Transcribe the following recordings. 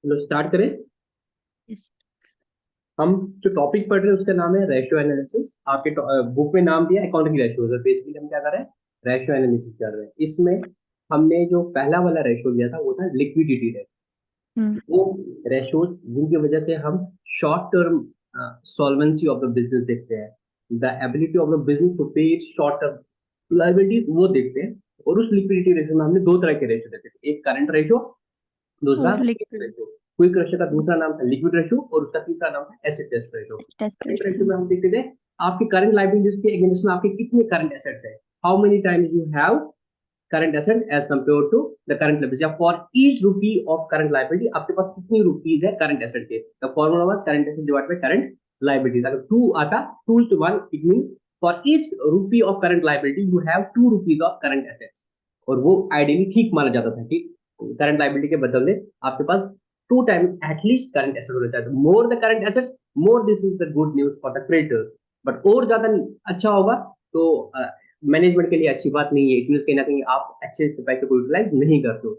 चलो स्टार्ट करें। Yes. हम जो टॉपिक पढ़ रहे हैं उसका नाम है रेशियो एनालिसिस। आपके बुक में नाम दिया अकाउंटिंग रेशियो। बेसिकली हम क्या कर रहे हैं, रेशियो एनालिसिस कर रहे हैं। इसमें हमने जो पहला वाला रेशियो लिया था वो था लिक्विडिटी रेशियो। Hmm. वो रेशियो जिनकी वजह से हम short term solvency of the business देखते हैं, the ability of the business to pay its short term liabilities वो देखते हैं। और उस लिक्विडिटी रेशियो में हमने दो तरह के रेशियो देखे थे, एक करंट रेशियो, दूसरा और quick liquid ratio. Quick ratio का दूसरा नाम था लिक्विड रेशियो और उसका तीसरा नाम था asset test ratio. Test current ratio ratio. में हम देखते थे आपकी करंट लायबिलिटीज के अगेंस्ट में आपके कितने करंट एसेट्स है, how many times you have current asset as compare to the current liability, या for each rupee of current liability आपके पास कितनी रुपीज है करंट एसेट के। The formula was current asset divide by current liabilities. अगर two आता, 2:1, it means for each rupee of current liability you have 2 rupees of current assets. और वो ideally ठीक माना जाता था कि करंट लायबिलिटी के बदले आपके पास 2 टाइम्स एटलीस्ट करंट एसेट होना चाहिए। More the current assets, more this is the good news for the creditors. But और ज्यादा अच्छा होगा तो मैनेजमेंट के लिए अच्छी बात नहीं है। इट मीन कहीं ना कहीं आप अच्छे से पैसे को यूटिलाइज नहीं करते हो।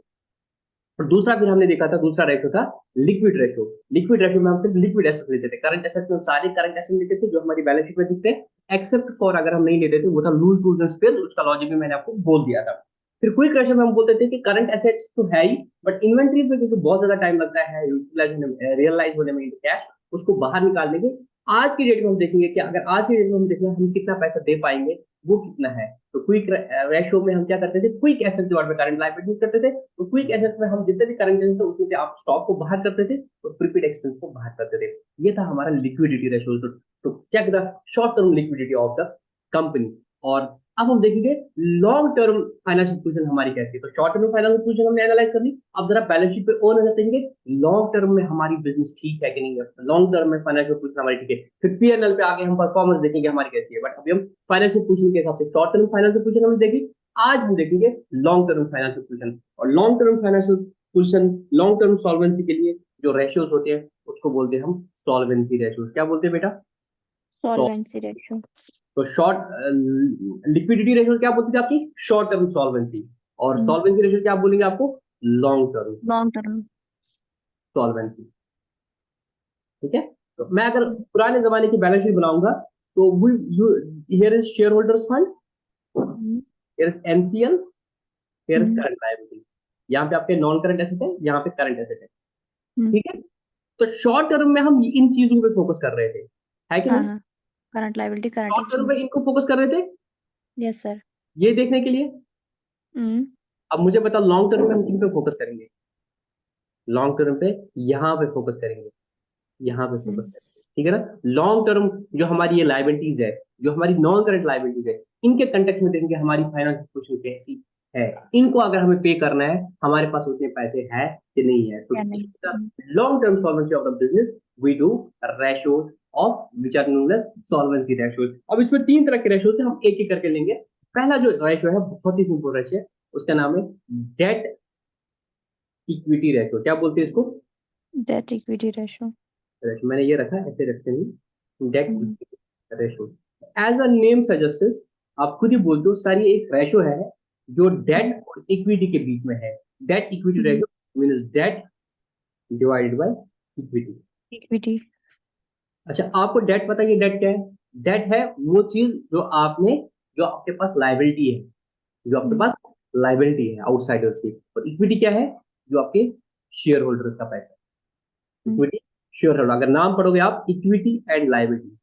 और दूसरा फिर हमने देखा था, दूसरा रेशो था लिक्विड रेशो। लिक्विड रेशो में हम सिर्फ लिक्विड एसेट लेते थे। करंट एसेट में सारे करंट एसेट लेते थे जो हमारी बैलेंस शीट में दिखते हैं, एक्सेप्ट फॉर अगर हम नहीं लेते थे वो था लूज टूल्स एंड स्पेयर। उसका लॉजिक भी मैंने आपको बोल दिया था। फिर क्विक रेशो में हम बोलते थे कि करंट एसेट्स तो है ही, बट इन्वेंट्रीज में क्योंकि बहुत ज्यादा टाइम लगता है यूटिलाइज होने, रियलाइज होने में कैश, उसको बाहर निकालने के आज की डेट में हम देखेंगे कि अगर आज की डेट में हम देखें हम कितना पैसा दे पाएंगे, वो कितना है। तो क्विक रेशो में हम क्या करते थे, क्विक एसेट के बारे में करंट लायबिलिटी करते थे। तो क्विक एसेट में हम जितने भी करंट एसेट थे उसमें से आप स्टॉक को बाहर करते थे और प्रीपेड एक्सपेंस को बाहर करते थे। ये था हमारा लिक्विडिटी रेशो। तो check the short term liquidity of the company. और अब हम देखेंगे लॉन्ग टर्म फाइनेंशियल पोजीशन हमारी कैसी है। तो शॉर्ट टर्म फाइनेंशियल पोजीशन हमने एनालाइज कर ली। अब जरा बैलेंस शीट पे और नजर देंगे, लॉन्ग टर्म में हमारी बिजनेस ठीक है कि नहीं है, लॉन्ग टर्म में फाइनेंशियल पोजीशन हमारी ठीक है। फिर पीएनएल पे आगे हम परफॉर्मेंस देखेंगे हमारी कैसी है। बट अभी हम फाइनेंशियल पोजीशन के हिसाब से शॉर्ट टर्म फाइनेंशियल पोजीशन हमने देखी। आज हम देखेंगे लॉन्ग टर्म फाइनेंशियल पोजीशन। और long term financial position, long term solvency के लिए जो रेशियोज होते हैं उसको बोलते हैं हम सॉल्वेंसी रेशियोज। क्या बोलते हैं बेटा? Solvency ratio. तो शॉर्ट लिक्विडिटी रेशियो क्या बोलती थी आपकी? Short term solvency. और सॉल्वेंसी रेशियो क्या बोलेंगे आपको? Long term long term. Solvency. ठीक है। तो मैं अगर पुराने जमाने की बैलेंस शीट बनाऊंगा तो here is share holders fund, here is NCL, here is current liability. यहाँ पे आपके नॉन करंट एसेट है, यहाँ पे करंट एसेट है। ठीक है। तो शॉर्ट टर्म में हम इन चीजों पे फोकस कर रहे थे, है कि हाँ नहीं? हाँ, current liability current short term issue. में इनको फोकस कर रहे थे यस सर। ये देखने के लिए। अब मुझे बताओ लॉन्ग टर्म में हम किन पे फोकस करेंगे? लॉन्ग टर्म पे यहाँ पे फोकस करेंगे, यहाँ पे फोकस करेंगे। ठीक है ना। लॉन्ग टर्म जो हमारी ये लाइबिलिटीज है, जो हमारी नॉन करंट लाइबिलिटीज है, इनके कंटेक्ट में देखेंगे हमारी फाइनेंस सिचुएशन कैसी है। इनको अगर हमें पे करना है, हमारे पास उतने पैसे हैं कि नहीं है। तो क्या नहीं। Long term solvency of the business we do ratios of which are known as solvency ratios. अब इसमें तीन तरह के रेशियोज है, हम एक एक करके लेंगे। पहला जो रेशियो है बहुत ही सिंपल रेशियो है, उसका नाम है डेट इक्विटी रेशियो। क्या बोलते हैं इसको? Date equity ratio. रेशियो मैंने ये रखा है, ऐसे रखते नहीं, debt equity ratio. As a name suggest, आप खुद ही बोलते हो सर ये एक रेशियो है जो डेट और इक्विटी के बीच में है। Debt equity ratio means date divided by equity. Equity. अच्छा, आपको डेट पता है कि डेट क्या है? डेट है वो चीज जो आपने, जो आपके पास लाइबिलिटी है, जो आपके पास लाइबिलिटी है आउटसाइडर्स की। और इक्विटी क्या है? जो आपके शेयर होल्डर्स का पैसा है। इक्विटी शेयर होल्डर, अगर नाम पढ़ोगे आप, equity and liability,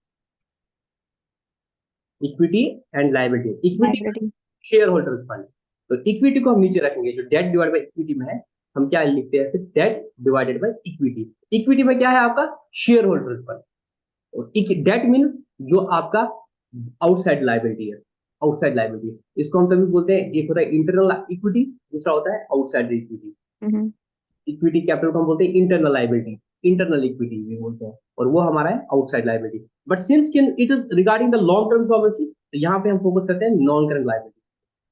equity and liability. Equity liability. Share holders fund. तो इक्विटी को हम नीचे रखेंगे, जो डेट डिवाइड बाय इक्विटी में है हम क्या लिखते हैं फिर? Date divided by equity. Equity में क्या है आपका? Share holders fund. और डेट मीन्स जो आपका आउटसाइड लाइबिलिटी है, आउटसाइड लाइबिलिटी। इसको हम तभी बोलते हैं, एक होता है इंटरनल इक्विटी, दूसरा होता है आउटसाइड इक्विटी। इक्विटी कैपिटल को हम बोलते हैं इंटरनल लाइबिलिटी, इंटरनल इक्विटी भी बोलते हैं, और वो हमारा है outside liability. But since it is regarding the long term solvency, तो यहाँ पे हम फोकस करते हैं नॉन करंट लाइबिलिटी।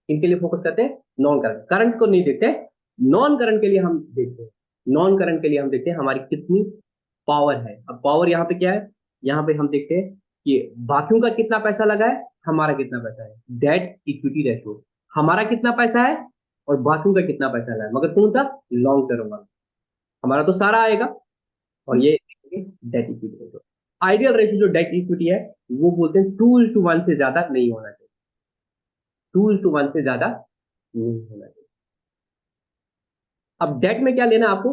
इनके लिए फोकस करते हैं नॉन करंट, करंट को नहीं देखते। नॉन करंट के लिए हम देखते हैं, नॉन करंट के लिए हम देखते हैं हमारी कितनी पावर है। अब पावर यहाँ पे क्या है? यहाँ पे हम देखते हैं कि बाकियों का कितना पैसा लगा है, हमारा कितना पैसा है। डेट इक्विटी रेशियो, हमारा कितना पैसा है और बाकियों का कितना पैसा लगा है, मगर कौन सा? लॉन्ग टर्म वाला। हमारा तो सारा आएगा, और ये date equity ratio. Ideal ratio जो डेट इक्विटी है वो बोलते हैं 2:1 से ज्यादा नहीं होना चाहिए, 2:1 से ज्यादा नहीं होना चाहिए। अब डेट में क्या लेना है आपको?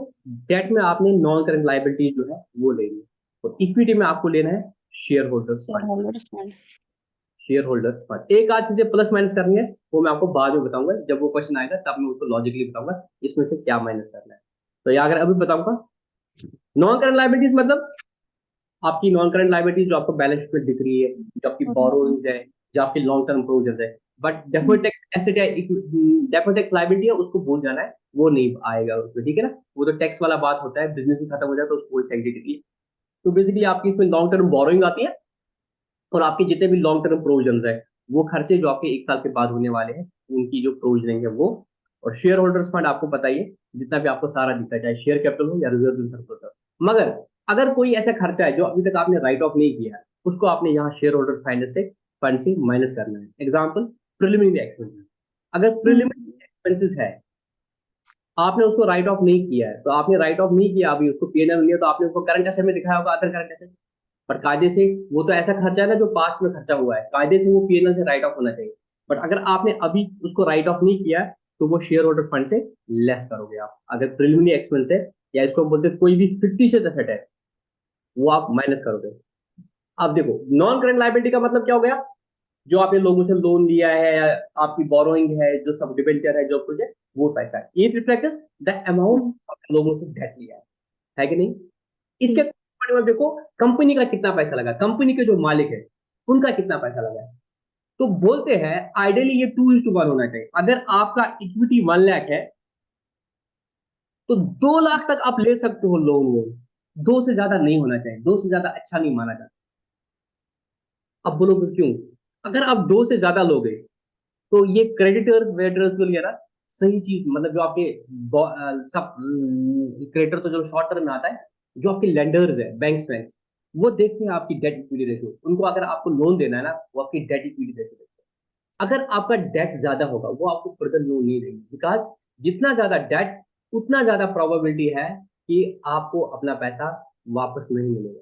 डेट में आपने नॉन करंट लाइबिलिटी जो है वो लेनी है, और इक्विटी में आपको लेना है share holders fund. shareholders fund. Share holders fund, एक आध चीजें प्लस माइनस करनी है वो मैं आपको बाद में बताऊंगा, जब वो क्वेश्चन आएगा तब मैं उसको लॉजिकली बताऊंगा इसमें से क्या माइनस करना है। तो ये अगर अभी बताऊंगा, नॉन करंट लाइबिलिटीज मतलब आपकी नॉन करंट लाइबिलिटीज जो आपको बैलेंस शीट में दिख रही है, जो आपकी बोरोइंग्स है, जो आपकी लॉन्ग टर्म प्रोविजन है। बट डेफर्ड टैक्स एसेट है, डेफर्ड टैक्स लाइबिलिटी है, उसको भूल जाना है, वो नहीं आएगा उसमें, ठीक है ना। वो तो टैक्स वाला बात होता है, बिजनेस ही खत्म हो जाए तो उसको कोई सैलरी देती है। तो बेसिकली आपकी इसमें लॉन्ग टर्म बोरोइंग आती है, और आपके जितने भी लॉन्ग टर्म प्रोविजन है, वो खर्चे जो आपके 1 साल के बाद होने वाले हैं, उनकी जो प्रोविजनिंग है वो। और शेयर होल्डर्स फंड आपको बताइए, जितना भी आपको सारा दिखता है, चाहे शेयर कैपिटल हो या रिजर्व इन सरप्लस हो। मगर अगर कोई ऐसा खर्चा है जो अभी तक आपने राइट ऑफ नहीं किया है, उसको आपने यहाँ शेयर होल्डर फंड से माइनस करना है। Example, preliminary expenses. अगर प्रिलिमिनरी एक्सपेंसेस है, आपने उसको राइट ऑफ नहीं किया है, तो आपने राइट ऑफ नहीं किया अभी, उसको पीएनएल नहीं है, तो आपने उसको करंट एसेट में दिखाया होगा, अदर करंट एसेट। पर कायदे से वो तो ऐसा खर्चा है ना जो पास्ट में खर्चा हुआ है, कायदे से वो पीएनएल से राइट ऑफ होना चाहिए। बट अगर आपने अभी उसको राइट ऑफ नहीं किया तो वो शेयर होल्डर फंड से लेस करोगे आप। अगर प्रिलिमिनरी एक्सपेंस है, या इसको बोलते हैं कोई भी फिक्टिशियस एसेट है, वो आप माइनस करोगे। अब देखो, नॉन करंट लाइबिलिटी का मतलब क्या हो गया? जो आपने लोगों से लोन लिया है, या आपकी बोरोइंग है, जो सब डिबेंचर है, जो कुछ है, वो पैसा है। ये रिफ्लेक्ट्स द अमाउंट लोगों से डेट लिया है कि नहीं? इसके बारे में देखो, कंपनी का कितना पैसा लगा, कंपनी के जो मालिक है उनका कितना पैसा लगा है। तो बोलते हैं आइडियली ये 2:1 होना चाहिए। अगर आपका इक्विटी 1 लाख है, तो 2 लाख तक आप ले सकते हो लोन वो, 2 से ज्यादा नहीं होना चाहिए, 2 से ज्यादा अच्छा नहीं माना जाता। अब बोलोगे क्यों? अगर आप 2 से ज्यादा लोगे, तो ये क्रेडिटर्स वेटर्स के लिए ना सही चीज, मतलब जो आपके सब क्रेडिटर तो जो शॉर्ट टर्म में आता है, जो आपके लेंडर्स है, बैंक्स वो देखते हैं आपकी डेट इक्विटी रेशियो। उनको अगर आपको लोन देना है ना, वो आपकी डेट इक्विटी रेशियो देखते हैं। अगर आपका डेट ज्यादा होगा, वो आपको फर्दर लोन नहीं देंगे, बिकॉज जितना ज्यादा डेट, उतना ज्यादा प्रोबेबिलिटी है कि आपको अपना पैसा वापस नहीं मिलेगा।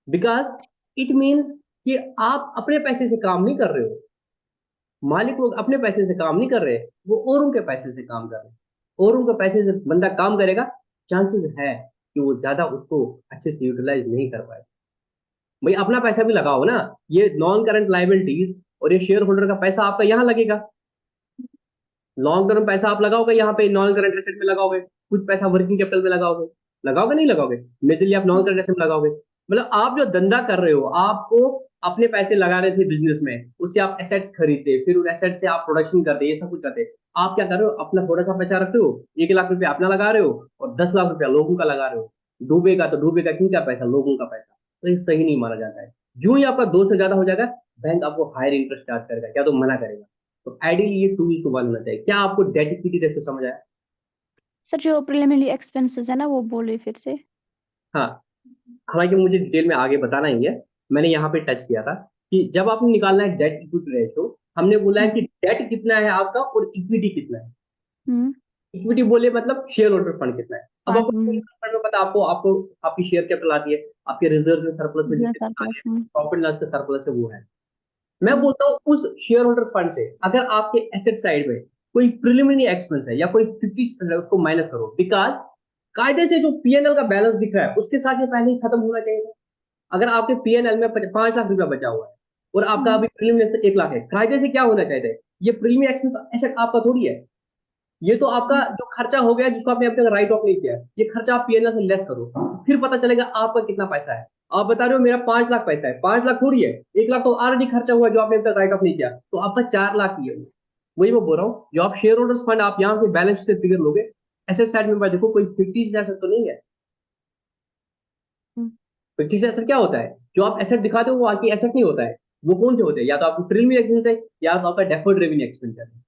बिकॉज इट मीन्स कि आप अपने पैसे से काम नहीं कर रहे हो, मालिक लोग अपने पैसे से काम नहीं कर रहे, वो औरों के पैसे से काम कर रहे हैं। औरों के पैसे से बंदा काम करेगा, चांसेस है कि वो ज्यादा उसको अच्छे से यूटिलाइज नहीं कर पाए। भाई अपना पैसा भी लगाओ ना, ये नॉन करंट लाइबिलिटीज और ये शेयर होल्डर का पैसा आपका यहाँ लगेगा। लॉन्ग टर्म पैसा आप लगाओगे यहाँ पे, नॉन करंट एसेट में लगाओगे, कुछ पैसा वर्किंग कैपिटल में लगाओगे, लगाओगे नहीं लगाओगे? मेजरली आप नॉन करंट एसेट में लगाओगे। मतलब आप जो धंधा कर रहे हो, आपको अपने पैसे लगा रहे थे बिजनेस में, उससे आप एसेट्स खरीदते, फिर उन एसेट्स से आप प्रोडक्शन करते, ये सब कुछ करते। आप क्या कर रहे हो? अपना थोड़ा सा पैसा रखते हो, 1 लाख रुपया अपना लगा रहे हो, और 10 लाख रुपया लोगों का लगा रहे हो। डूबेगा तो डूबेगा किनका पैसा? लोगों का पैसा। तो ये सही नहीं माना जाता है। जो ही आपका 2 से ज्यादा हो जाएगा, बैंक आपको हायर इंटरेस्ट चार्ज करेगा, क्या तो मना करेगा। तो आइडियली ये 2:1 होना चाहिए। क्या आपको डेट इक्विटी रेशियो समझ आया? सर जो प्रिलिमिनरी एक्सपेंसेस है ना वो बोलिए फिर से. हाँ, हालांकि मुझे डिटेल में आगे बताना ही है, मैंने यहाँ पे टच किया था कि जब आपने निकालना है डेट इक्विटी रेशियो, हमने बोला है कि डेट कितना है आपका और इक्विटी कितना है। हम्म. इक्विटी बोले मतलब शेयर होल्डर फंड कितना है। अब आपको फंड. फंड में पता, आपको आपको आपकी शेयर कैपिटल आती है, आपके रिजर्व में सरप्लस में बिजनेस जितने सरप्लस. प्रॉफिट लॉस का सरप्लस है वो है। मैं बोलता हूँ उस शेयर होल्डर फंड से अगर आपके एसेट साइड में कोई प्रिलिमिनरी एक्सपेंस है या कोई 50 है, उसको माइनस करो। बिकॉज कायदे से जो पीएनएल का बैलेंस दिख रहा है उसके साथ ये पहले ही खत्म होना चाहिए था। अगर आपके पीएनएल में 5 लाख रुपया बचा हुआ है, और आपका अभी प्रीलिमिनरी 1 लाख है, कायदे से क्या होना चाहिए? ये प्रीलिमिनरी एक्सपेंस एसेट आपका थोड़ी है, ये तो आपका जो खर्चा हो गया जिसको आपने अब तक राइट ऑफ नहीं किया, ये खर्चा आप पीएनएल से लेस करो, फिर पता चलेगा आपका कितना पैसा है। आप बता रहे हो मेरा 5 लाख पैसा है, 5 लाख थोड़ी है, 1 लाख तो ऑलरेडी खर्चा हुआ है जो आपने अब तक राइट ऑफ नहीं किया, तो आपका 4 लाख ही है। वही मैं बोल रहा हूँ, जो आप शेयर होल्डर्स फंड आप यहाँ से बैलेंस से फिगर लोगे, एसेट साइड में देखो कोई 50 एसेट तो नहीं है। 50 एसेट क्या होता है? जो आप एसेट दिखाते हो वो आपकी एसेट नहीं होता है। वो कौन से होते हैं? या तो आपकी प्रीमियम एक्सपेंस है, या तो आपका डेफर्ड रेवेन्यू एक्सपेंचर है।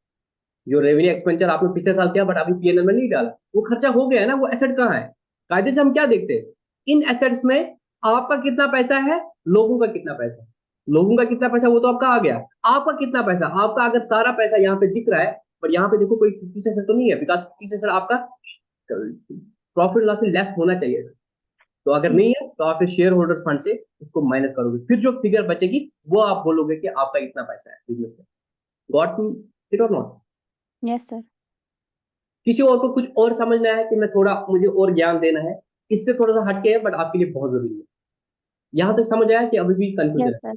जो रेवेन्यू एक्सपेंचर आपने पिछले साल किया बट अभी पीएनएल में नहीं डाला, वो खर्चा हो गया है ना, वो एसेट कहाँ है? कायदे से हम क्या देखते हैं? इन एसेट्स में आपका कितना पैसा है, लोगों का कितना पैसा है। लोगों का कितना पैसा वो तो आपका आ गया, आपका कितना पैसा? आपका अगर सारा पैसा यहाँ पे दिख रहा है, पर यहाँ पे देखो कोई 50 एसेट तो नहीं है, बिकॉज 50 एसेट आपका प्रॉफिट लॉस लेस होना चाहिए। तो अगर नहीं है तो आप शेयर होल्डर्स फंड से उसको माइनस करोगे, फिर जो फिगर बचेगी वो आप बोलोगे कि आपका इतना पैसा है बिजनेस में। गॉट इट और नॉट? Yes sir. किसी और को कुछ और समझना है कि मैं थोड़ा, मुझे और ज्ञान देना है, इससे थोड़ा सा हटके है बट आपके लिए बहुत जरूरी है। यहाँ तक समझ आया कि अभी भी कंफ्यूजन यस है? सर।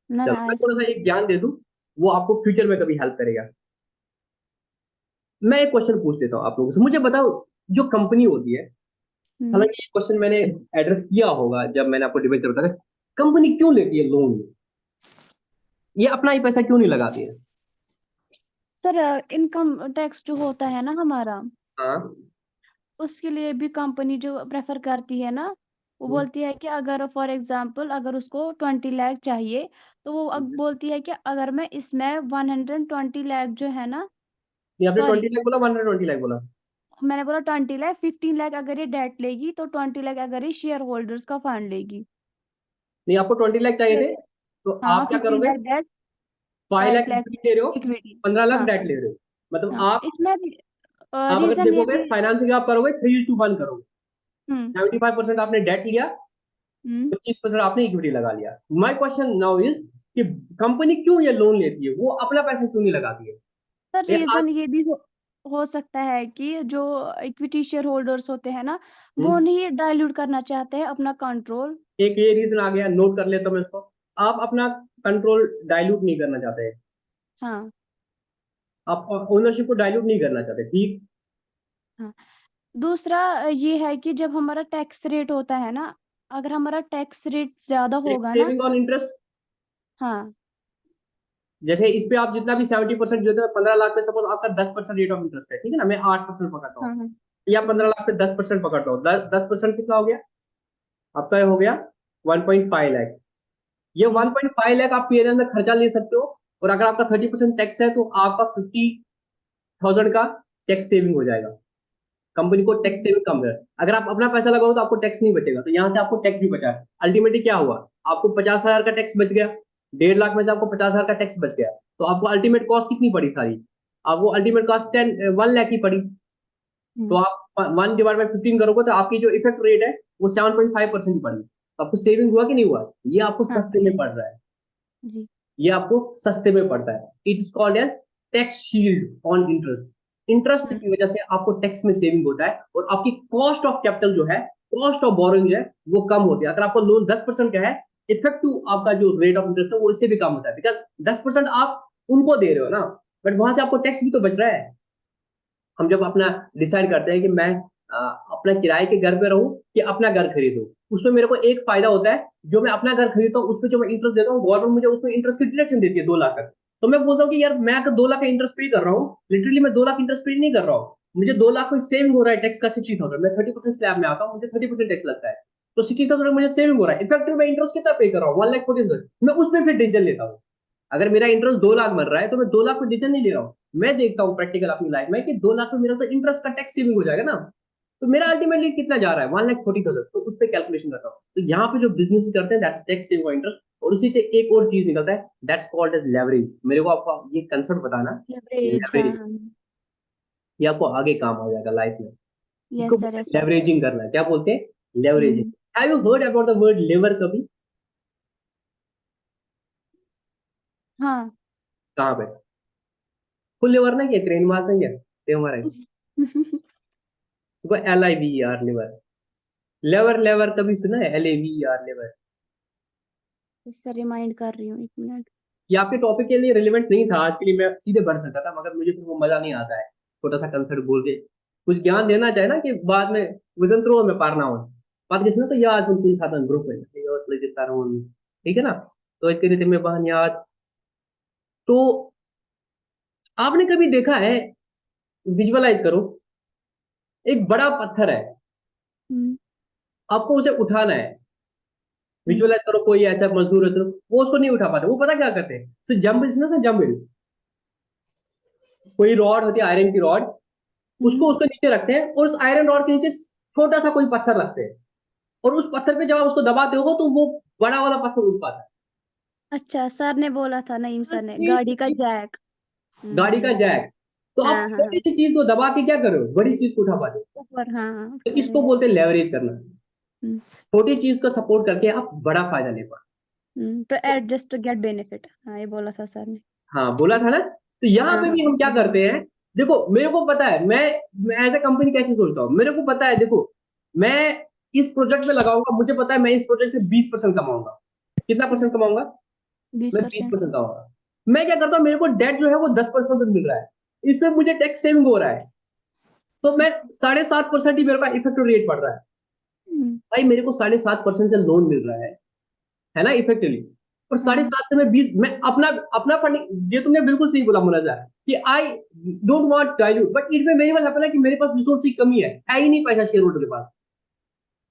ना चलो ना मैं आया थोड़ा समझ। सा एक ज्ञान दे दूं, वो आपको फ्यूचर में कभी हेल्प करेगा। मैं एक क्वेश्चन पूछ देता हूँ आप लोगों से, मुझे बताओ, जो कंपनी होती है, हम्म। हालांकि ये क्वेश्चन मैंने एड्रेस किया होगा जब मैंने आपको डिबेट बताया, कंपनी क्यों लेती है लोन? ये अपना ही पैसा क्यों नहीं लगाती है? सर इनकम टैक्स जो होता है ना हमारा, हाँ। उसके लिए भी कंपनी जो प्रेफर करती है ना, वो हम्म, बोलती है कि अगर फॉर एग्जांपल अगर उसको 20 लाख चाहिए, तो वो बोलती है कि अगर मैं इसमें 120 लाख जो है ना, ये आपने सॉरी 20 लाख बोला, 120 लाख बोला? मैंने बोला 20 लाख, 15 लाख अगर ये डेट लेगी तो 20 लाख अगर ये शेयर होल्डर्स का फंड लेगी। नहीं, आपको 20 लाख चाहिए थे, तो आप हाँ क्या करोगे? 15 लाख डेट, 5 लाख 5 लाख इक्विटी ले रहे हो, इक्विटी। 15 लाख हाँ डेट सर। ले रहे हो। मतलब हाँ आप इसमें अगर रीजन ये देखोगे भी। फाइनेंसिंग आप करोगे 3:1 करोगे। हम्म। 75% आपने डेट लिया, हम्म। 25% आपने इक्विटी लगा लिया। माई क्वेश्चन नाउ इज कि कंपनी क्यों ये लोन लेती है, वो अपना पैसा क्यों नहीं लगाती है? सर ये आज रीजन ये भी हो सकता है कि जो इक्विटी शेयर होल्डर्स होते हैं ना, वो हम्म, नहीं डाइल्यूट करना चाहते हैं अपना कंट्रोल। एक ये रीजन आ गया, नोट कर लेता हूं मैं इसको। आप अपना कंट्रोल डाइल्यूट नहीं करना चाहते, हाँ। आप ओनरशिप को डाइल्यूट नहीं करना चाहते, ठीक? हाँ दूसरा ये है कि जब हमारा टैक्स रेट होता है ना, अगर हमारा टैक्स रेट ज्यादा टैक्स होगा ना। सेविंग ऑन इंटरेस्ट, हाँ। जैसे इस पे आप जितना भी 70% जो है 15 लाख पे, सपोज आपका 10% रेट ऑफ इंटरेस्ट है, ठीक है ना, मैं 8% पकड़ता हूँ, हाँ। हाँ। या पंद्रह हम्म। लाख पे 10% पकड़ता हूँ, 10% कितना हो गया आपका? ये हो गया 1.5 लाख। ये हम्म। 1.5 लाख आप पीएनएल में खर्चा ले सकते हो, और अगर आपका 30% टैक्स है तो आपका 50,000 का टैक्स सेविंग हो जाएगा। कंपनी को टैक्स हम्म। सेविंग कम है। अगर आप अपना पैसा लगाओ तो आपको टैक्स नहीं बचेगा, तो यहाँ से आपको टैक्स भी बचा है। अल्टीमेटली क्या हुआ, आपको 50,000 का टैक्स बच गया, 1.5 लाख में से आपको 50,000 का टैक्स बच गया, तो आपको अल्टीमेट कॉस्ट कितनी पड़ी सारी? आपको अल्टीमेट कॉस्ट 1 लाख ही पड़ी। तो हम्म। आप 1/15 करोगे तो आपकी जो इफेक्ट रेट है वो 7.5% पड़ी। तो आपको सेविंग हुआ कि नहीं हुआ? ये आपको हाँ सस्ते में पड़ रहा है, जी। ये आपको सस्ते में पड़ता है। It is called as tax shield on interest. Interest hmm. की वजह से आपको टैक्स में सेविंग होता है, और आपकी कॉस्ट ऑफ कैपिटल जो है, कॉस्ट ऑफ बोरोइंग है, वो कम होती है। अगर आपको लोन 10% का है, इफेक्टिव आपका जो रेट ऑफ इंटरेस्ट है वो इससे भी कम होता है, बिकॉज 10% आप उनको दे रहे हो ना, बट वहां से आपको टैक्स भी तो बच रहा है। हम जब अपना डिसाइड करते हैं कि मैं अपना किराए के घर पे रहूं कि अपना घर खरीदूं, उसमें मेरे को एक फायदा होता है, जो मैं अपना घर खरीदता हूँ उस पर जो मैं इंटरेस्ट देता हूँ, गवर्नमेंट मुझे उसमें इंटरेस्ट की डिडक्शन देती है 2 लाख तक। तो मैं बोलता हूँ कि यार मैं अगर 2 लाख का इंटरेस्ट पे कर रहा हूँ, लिटरली मैं 2 लाख इंटरेस्ट पे नहीं कर रहा हूँ, मुझे 2 लाख को सेविंग हो रहा है टैक्स का 60,000, मैं 30% स्लैब में आता हूँ, मुझे 30% टैक्स लगता है, तो 60,000 मुझे सेविंग हो रहा है। इफेक्टिव मैं इंटरेस्ट कितना पे कर रहा हूँ? 1,40,000, मैं उसमें फिर डिसीजन लेता हूँ। अगर मेरा इंटरेस्ट 2 लाख बन रहा है तो मैं 2 लाख पे डिसीजन नहीं ले रहा हूँ, मैं देखता हूँ प्रैक्टिकल अपनी लाइफ में कि 2 लाख में मेरा तो इंटरेस्ट का टैक्स सेविंग हो जाएगा ना, तो मेरा अल्टीमेटली कितना जा रहा है? 1,40,000, तो उस पर कैलकुलेशन करता हूँ। तो यहाँ पे जो बिजनेस करते हैं दैट्स टैक्स सेविंग इंटरेस्ट, और उसी से एक और चीज निकलता है, दैट्स कॉल्ड एज लेवरेज। मेरे को आपको ये कंसेप्ट बताना, लेवरेज। हाँ लेवरेज, हाँ। ये आपको आगे काम आ जाएगा लाइफ में। इसको yes sir yes sir. Leveraging करना है, क्या बोलते हैं? Leveraging. Hmm. Have you heard about the word lever कभी? हाँ। कहाँ पे? फुल लेवर ना, क्या ट्रेन मारते हैं क्या? ते हमारा उसको LIVER, लेवर। लेवर, लेवर कभी सुना है? LAVER, लेवर। सर रिमाइंड कर रही हूँ 1 मिनट। ये आपके टॉपिक के लिए रिलेवेंट नहीं था आज के लिए, मैं सीधे बढ़ सकता था, मगर मुझे फिर वो मजा नहीं आता है छोटा सा कंसेप्ट बोल के कुछ ज्ञान देना चाहे ना, कि बाद में विजन थ्रो में पारना हो बात किसी ना, तो याद उनके साथ ग्रुप में ठीक है ना, तो इसके रीति में बहन याद। तो आपने कभी देखा है, विजुअलाइज करो, एक बड़ा पत्थर है, हम्म। आपको उसे उठाना है। हम्म। विजुअलाइज करो, कोई ऐसा मजदूर है तो वो उसको नहीं उठा पाते, वो पता क्या करते हैं? सिर्फ जंबिल्स ना, जंबिल, कोई रॉड होती है आयरन की रॉड, उसको हम्म। उसके नीचे रखते हैं, और उस आयरन रॉड के नीचे छोटा सा कोई पत्थर रखते हैं, और उस पत्थर पे जब आप उसको दबाते हो तो वो बड़ा वाला पत्थर उठ पाता अच्छा सर ने बोला था, नईम सर ने, गाड़ी का है। जैक। गाड़ी का हम्म। जैक। तो आप हाँ हाँ छोटी हाँ। सी चीज को दबा के क्या करो, बड़ी चीज को उठा पाते हो। ऊपर, हाँ, तो इसको करेक्ट। बोलते हैं लेवरेज करना। हुँ, छोटी चीज का सपोर्ट करके आप बड़ा फायदा ले पाओ। तो एडजस्ट टू गेट बेनिफिट, हाँ, ये बोला था सर ने। हाँ, बोला था ना? तो यहाँ हाँ, पे हाँ, भी हम क्या करते हैं, देखो मेरे को पता है, मैं एज़ अ कंपनी कैसे सोचता हूँ, मेरे को पता है देखो, मैं इस प्रोजेक्ट में लगाऊँगा, मुझे पता है मैं इस प्रोजेक्ट से 20% कमाऊँगा। कितना परसेंट कमाऊँगा? मैं 20%। 20% कमाऊँगा। मैं क्या करता हूँ, मेरे को डेट जो है वो 10% पे मिल रहा है। इसमें मुझे टैक्स सेविंग हो रहा है। तो मैं 7.5% ही मेरे पास इफेक्टिव रेट पड़ रहा है। हुँ, भाई मेरे को 7.5% से लोन मिल रहा है ना इफेक्टिवली। और साढ़े हाँ, सात से मैं 20, मैं अपना अपना फंडिंग, ये तुमने बिल्कुल सही बोला मुनाजा, कि I don't want dilute, but इसमें मेरी बात अपना कि मेरे पास रिसोर्स की कमी है ही नहीं पैसा शेयर होल्डर के पास।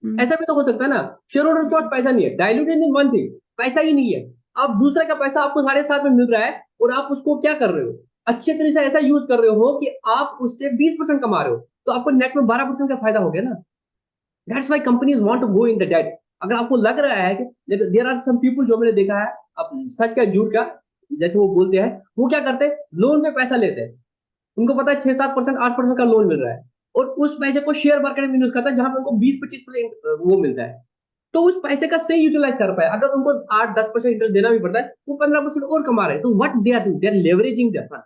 हुँ, ऐसा भी तो हो सकता है ना, शेयर होल्डर्स के पास हुँ, पैसा नहीं है, डाइल्यूटेड इन वन थिंग, पैसा ही नहीं है। अब दूसरे का पैसा आपको 7.5 में मिल रहा है और आप उसको क्या कर रहे हो, अच्छे तरह से ऐसा यूज कर रहे हो कि आप उससे 20% कमा रहे हो, तो आपको नेट में 12% का फायदा हो गया ना। That's why companies want to go in the debt. अगर आपको लग रहा है कि देयर आर सम पीपल, जो मैंने देखा है, अब सच का झूठ का, जैसे वो बोलते हैं, वो क्या करते हैं, लोन पे पैसा लेते हैं, उनको पता है 6-7%, 8% का लोन मिल रहा है, और उस पैसे को शेयर मार्केट में यूज करता है, जहां पे उनको 20-25% वो मिलता है। तो उस पैसे का सही यूटिलाइज कर पाए, अगर उनको 8-10% इंटरेस्ट देना भी पड़ता है, वो 15% और कमा रहे हैं। तो what they are doing, they are leveraging the fund.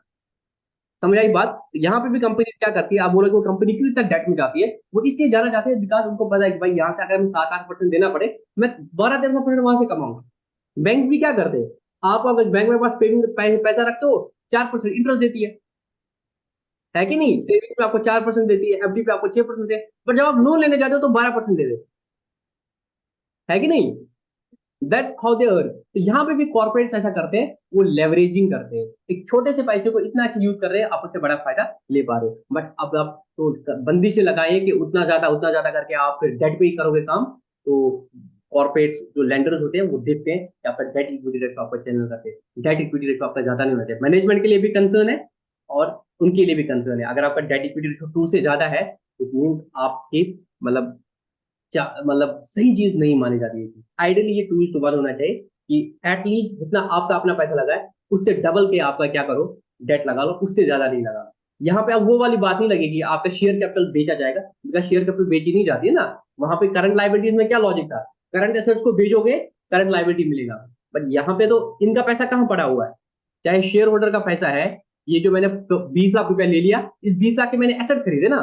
समझ आई बात? तो यहाँ पे भी कंपनी क्या करती है, आप बोलोगे वो कंपनी क्यों इतना डेट में जाती है, वो इसलिए जाना चाहते हैं बिकॉज उनको पता है कि भाई यहाँ से अगर हमें 7-8% देना पड़े, मैं 12-13% वहां से कमाऊंगा। बैंक्स भी क्या करते हैं, आप अगर बैंक में पास पेमेंट पैसा रखते हो, 4% इंटरेस्ट देती है कि नहीं, सेविंग पे आपको 4% देती है, एफडी पे आपको 6% देती है, बट जब आप लोन लेने जाते हो तो 12% दे देते है कि नहीं। That's how they earn. तो यहाँ पे भी कॉर्पोरेट्स ऐसा करते हैं, वो लेवरेजिंग करते हैं, एक छोटे से पैसे को इतना अच्छा यूज कर रहे हैं, आप उससे बड़ा फायदा ले पा रहे हो। बट अब आप तो बंदी से लगाए कि उतना ज्यादा करके आप फिर डेट पे ही करोगे काम, तो कॉर्पोरेट्स जो लेंडर्स होते हैं वो देखते हैं कि आपका डेट इक्विटी रेट आपका चैनल रखे, डेट इक्विटी रेट आपका ज्यादा नहीं होना चाहिए। मैनेजमेंट के लिए भी कंसर्न है और उनके लिए भी कंसर्न है, अगर आपका डेट इक्विटी रेट 2 से ज्यादा है, इट मीन्स आपकी मतलब मतलब सही चीज नहीं मानी जाती है। आइडियली ये 2:1 होना चाहिए, कि एटलीस्ट जितना आपका अपना पैसा लगा है, उससे डबल के आपका क्या करो, डेट लगा लो, उससे ज्यादा नहीं लगा। यहाँ पे अब वो वाली बात नहीं लगेगी आपका शेयर कैपिटल बेचा जाएगा, बिकॉज शेयर कैपिटल बेची नहीं जाती है ना। वहां पे करंट लाइबिलिटीज में क्या लॉजिक था, करंट एसेट्स को भेजोगे, करंट लाइबिलिटी मिलेगा। बट यहाँ पे तो इनका पैसा कहाँ पड़ा हुआ है, चाहे शेयर होल्डर का पैसा है, ये जो मैंने 20 लाख रुपया ले लिया, इस 20 लाख के मैंने एसेट खरीदे ना,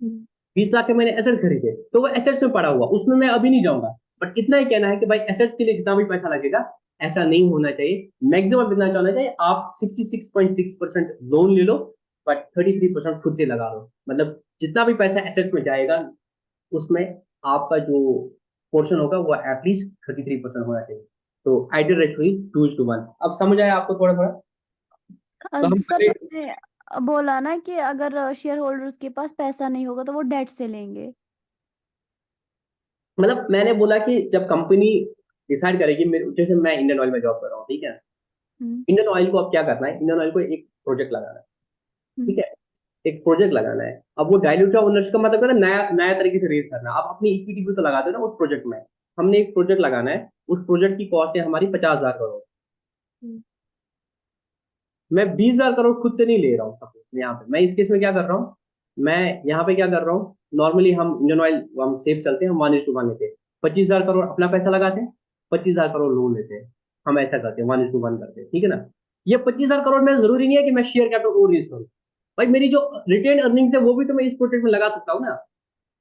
हुँ, 20 लाख के मैंने एसेट खरीदे, तो वो एसेट्स में पड़ा हुआ, उसमें मैं अभी नहीं जाऊंगा। बट इतना ही कहना है कि भाई एसेट्स के लिए जितना भी पैसा लगेगा, ऐसा नहीं होना चाहिए। मैक्सिमम इतना होना चाहिए, आप 66.6% लोन ले लो, बट 33% खुद से लगा लो। मतलब जितना भी पैसा एसेट्स में जाएगा, उसमें आपका जो पोर्शन होगा वो एटलीस्ट 33% होना चाहिए। तो आइडियल रेशियो इज 2:1। अब समझ आया आपको थोड़ा थोड़ा? तो हम सर पहले, आपने बोला ना कि अगर शेयर होल्डर्स के पास पैसा नहीं होगा तो वो डेट से लेंगे। मतलब मैंने बोला कि जब कंपनी डिसाइड करेगी, जैसे मैं इंडियन ऑयल में जॉब कर रहा हूँ, ठीक है, हुँ, इंडियन ऑयल को अब क्या करना है, इंडियन ऑयल को एक प्रोजेक्ट लगाना है, हुँ, ठीक है, एक प्रोजेक्ट लगाना है। अब वो डायल्यूट ओनरशिप का मतलब क्या है, नया नया तरीके से रेज करना। आप अपनी इक्विटी भी तो लगा दो ना उस प्रोजेक्ट में। हमने एक प्रोजेक्ट लगाना है, उस प्रोजेक्ट की कॉस्ट है हमारी 50,000 करोड़। हुँ, मैं 20,000 करोड़ खुद से नहीं ले रहा हूँ, सपोज यहाँ पे मैं इस केस में क्या कर रहा हूँ, मैं यहाँ पे क्या कर रहा हूँ, नॉर्मली हम इंडियन ऑयल हम सेफ चलते हैं, हम 1:1 लेते हैं, 25,000 करोड़ अपना पैसा लगाते हैं, 25,000 करोड़ लोन लेते हैं। हम ऐसा करते हैं, 1:1 करते हैं, ठीक है ना। ये 25,000 करोड़ में जरूरी नहीं है कि मैं शेयर कैपिटल और रेज करूँ। भाई मेरी जो रिटेन अर्निंग है वो भी तो मैं इस प्रोजेक्ट में लगा सकता हूँ ना।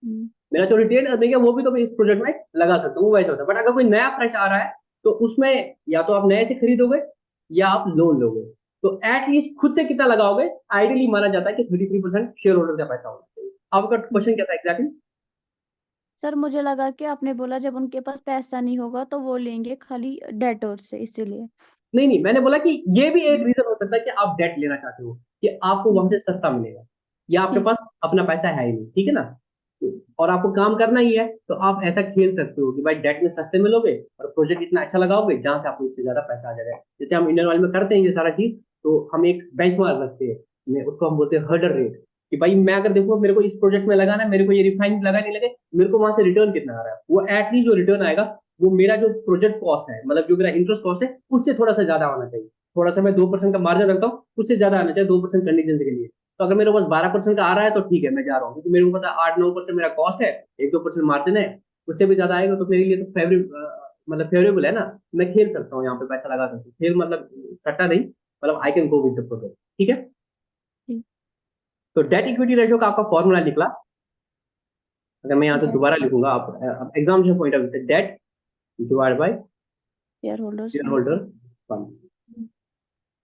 हुँ, मेरा जो रिटेन अर्निंग है वो भी तो मैं इस प्रोजेक्ट में लगा सकता हूँ, वो वैसा होता है। बट अगर कोई नया फ्रेश आ रहा है, तो उसमें या तो आप नए से खरीदोगे या आप लोन लोगे। तो एटलीस्ट खुद से कितना लगाओगे, आइडियली माना जाता है कि 33% शेयर होल्डर का पैसा होना चाहिए। आपका हुँ। क्वेश्चन क्या था एग्जैक्टली? सर मुझे लगा कि आपने बोला जब उनके पास पैसा नहीं होगा तो वो लेंगे खाली डेटोर से इसीलिए। नहीं नहीं, मैंने बोला कि ये भी एक हुँ, रीजन हो सकता है कि आप डेट लेना चाहते हो, कि आपको हुँ, वहां से सस्ता मिलेगा, या आपके ठीक पास है। अपना पैसा है ही नहीं, ठीक है ना। और आपको काम करना ही है, तो आप ऐसा खेल सकते हो कि भाई डेट में सस्ते मिलोगे और प्रोजेक्ट इतना अच्छा लगाओगे जहां से आपको इससे ज्यादा पैसा आ जाएगा। जैसे हम इंडियन ऑयल में करते हैं ये सारा चीज, तो हम एक बेंचमार्क रखते हैं, उसको हम बोलते हैं हर्डल रेट, कि भाई मैं अगर देखूँ मेरे को इस प्रोजेक्ट में लगाना है, मेरे को ये रिफाइन लगा नहीं लगे, मेरे को वहां से रिटर्न कितना आ रहा है, वो एटलीस्ट जो रिटर्न आएगा, वो मेरा जो प्रोजेक्ट कॉस्ट है, मतलब जो मेरा इंटरेस्ट कॉस्ट है, उससे थोड़ा सा ज्यादा होना चाहिए। थोड़ा सा मैं 2% का मार्जिन रखता हूँ, उससे ज्यादा आना चाहिए 2% कंडीशन के लिए। तो अगर मेरे पास 12% का आ रहा है तो ठीक है, मैं जा रहा हूँ, क्योंकि मेरे को पता है 8-9% मेरा कॉस्ट है, 1-2% मार्जिन है, उससे भी ज्यादा आएगा तो मेरे लिए तो मतलब फेवरेबल है ना, मैं खेल सकता हूँ, यहाँ पे पैसा लगा सकता हूँ, खेल मतलब सट्टा नहीं, मतलब I can go with the project, ठीक है। ठीक। तो डेट इक्विटी रेशियो का आपका फॉर्मूला निकला, अगर मैं यहाँ से डेट दोबारा लिखूंगा, आप exam point of debt divide by share holders share fund. Holders fund.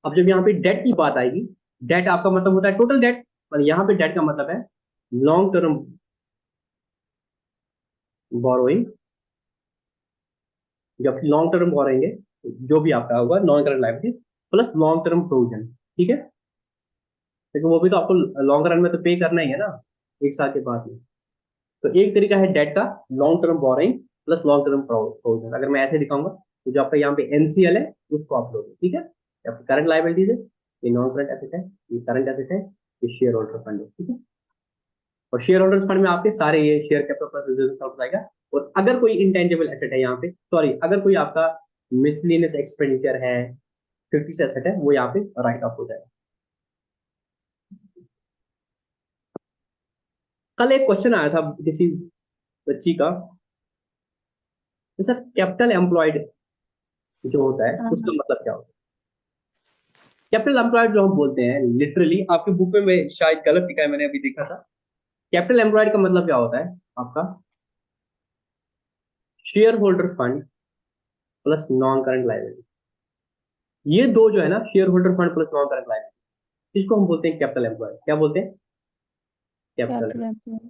अब जब यहाँ पे डेट की बात आएगी, डेट आपका मतलब होता है टोटल डेट, और यहाँ पे डेट का मतलब है लॉन्ग टर्म बोरोइंग, जब लॉन्ग टर्म बोरेंगे जो भी आपका होगा non current liability plus long term provision, ठीक है। लेकिन वो भी तो आपको लॉन्ग रन में तो पे करना ही है ना, एक साल के बाद में। तो एक तरीका है डेट का, long term borrowing plus long term provision. अगर मैं ऐसे दिखाऊंगा तो जो आपका यहाँ पे एनसीएल है उसको आप लोगे, ठीक है। ये आपकी करंट लाइबिलिटीज है, ये नॉन करंट एसेट है, ये करंट एसेट है, ये शेयर होल्डर फंड है, ठीक है। और शेयर होल्डर्स फंड में आपके सारे ये शेयर कैपिटल प्लस रिजर्व आएगा। और अगर कोई इंटेंजिबल एसेट है यहाँ पे, सॉरी, अगर कोई आपका मिसलिनियस एक्सपेंडिचर है, फिक्स एसेट है, वो यहाँ पे राइट ऑफ हो जाएगा। कल एक क्वेश्चन आया था किसी बच्ची का, जैसा कैपिटल एम्प्लॉयड जो होता है हाँ। उसका मतलब क्या होता है। कैपिटल एम्प्लॉयड जो हम बोलते हैं, लिटरली आपके बुक में शायद गलत लिखा है, मैंने अभी देखा था। कैपिटल एम्प्लॉयड का मतलब क्या होता है आपका, share holder fund plus non current liability. ये दो जो है ना, share holder fund plus non current liability, इसको हम बोलते हैं कैपिटल एम्प्लॉयड। क्या बोलते हैं? कैपिटल। Capital employ.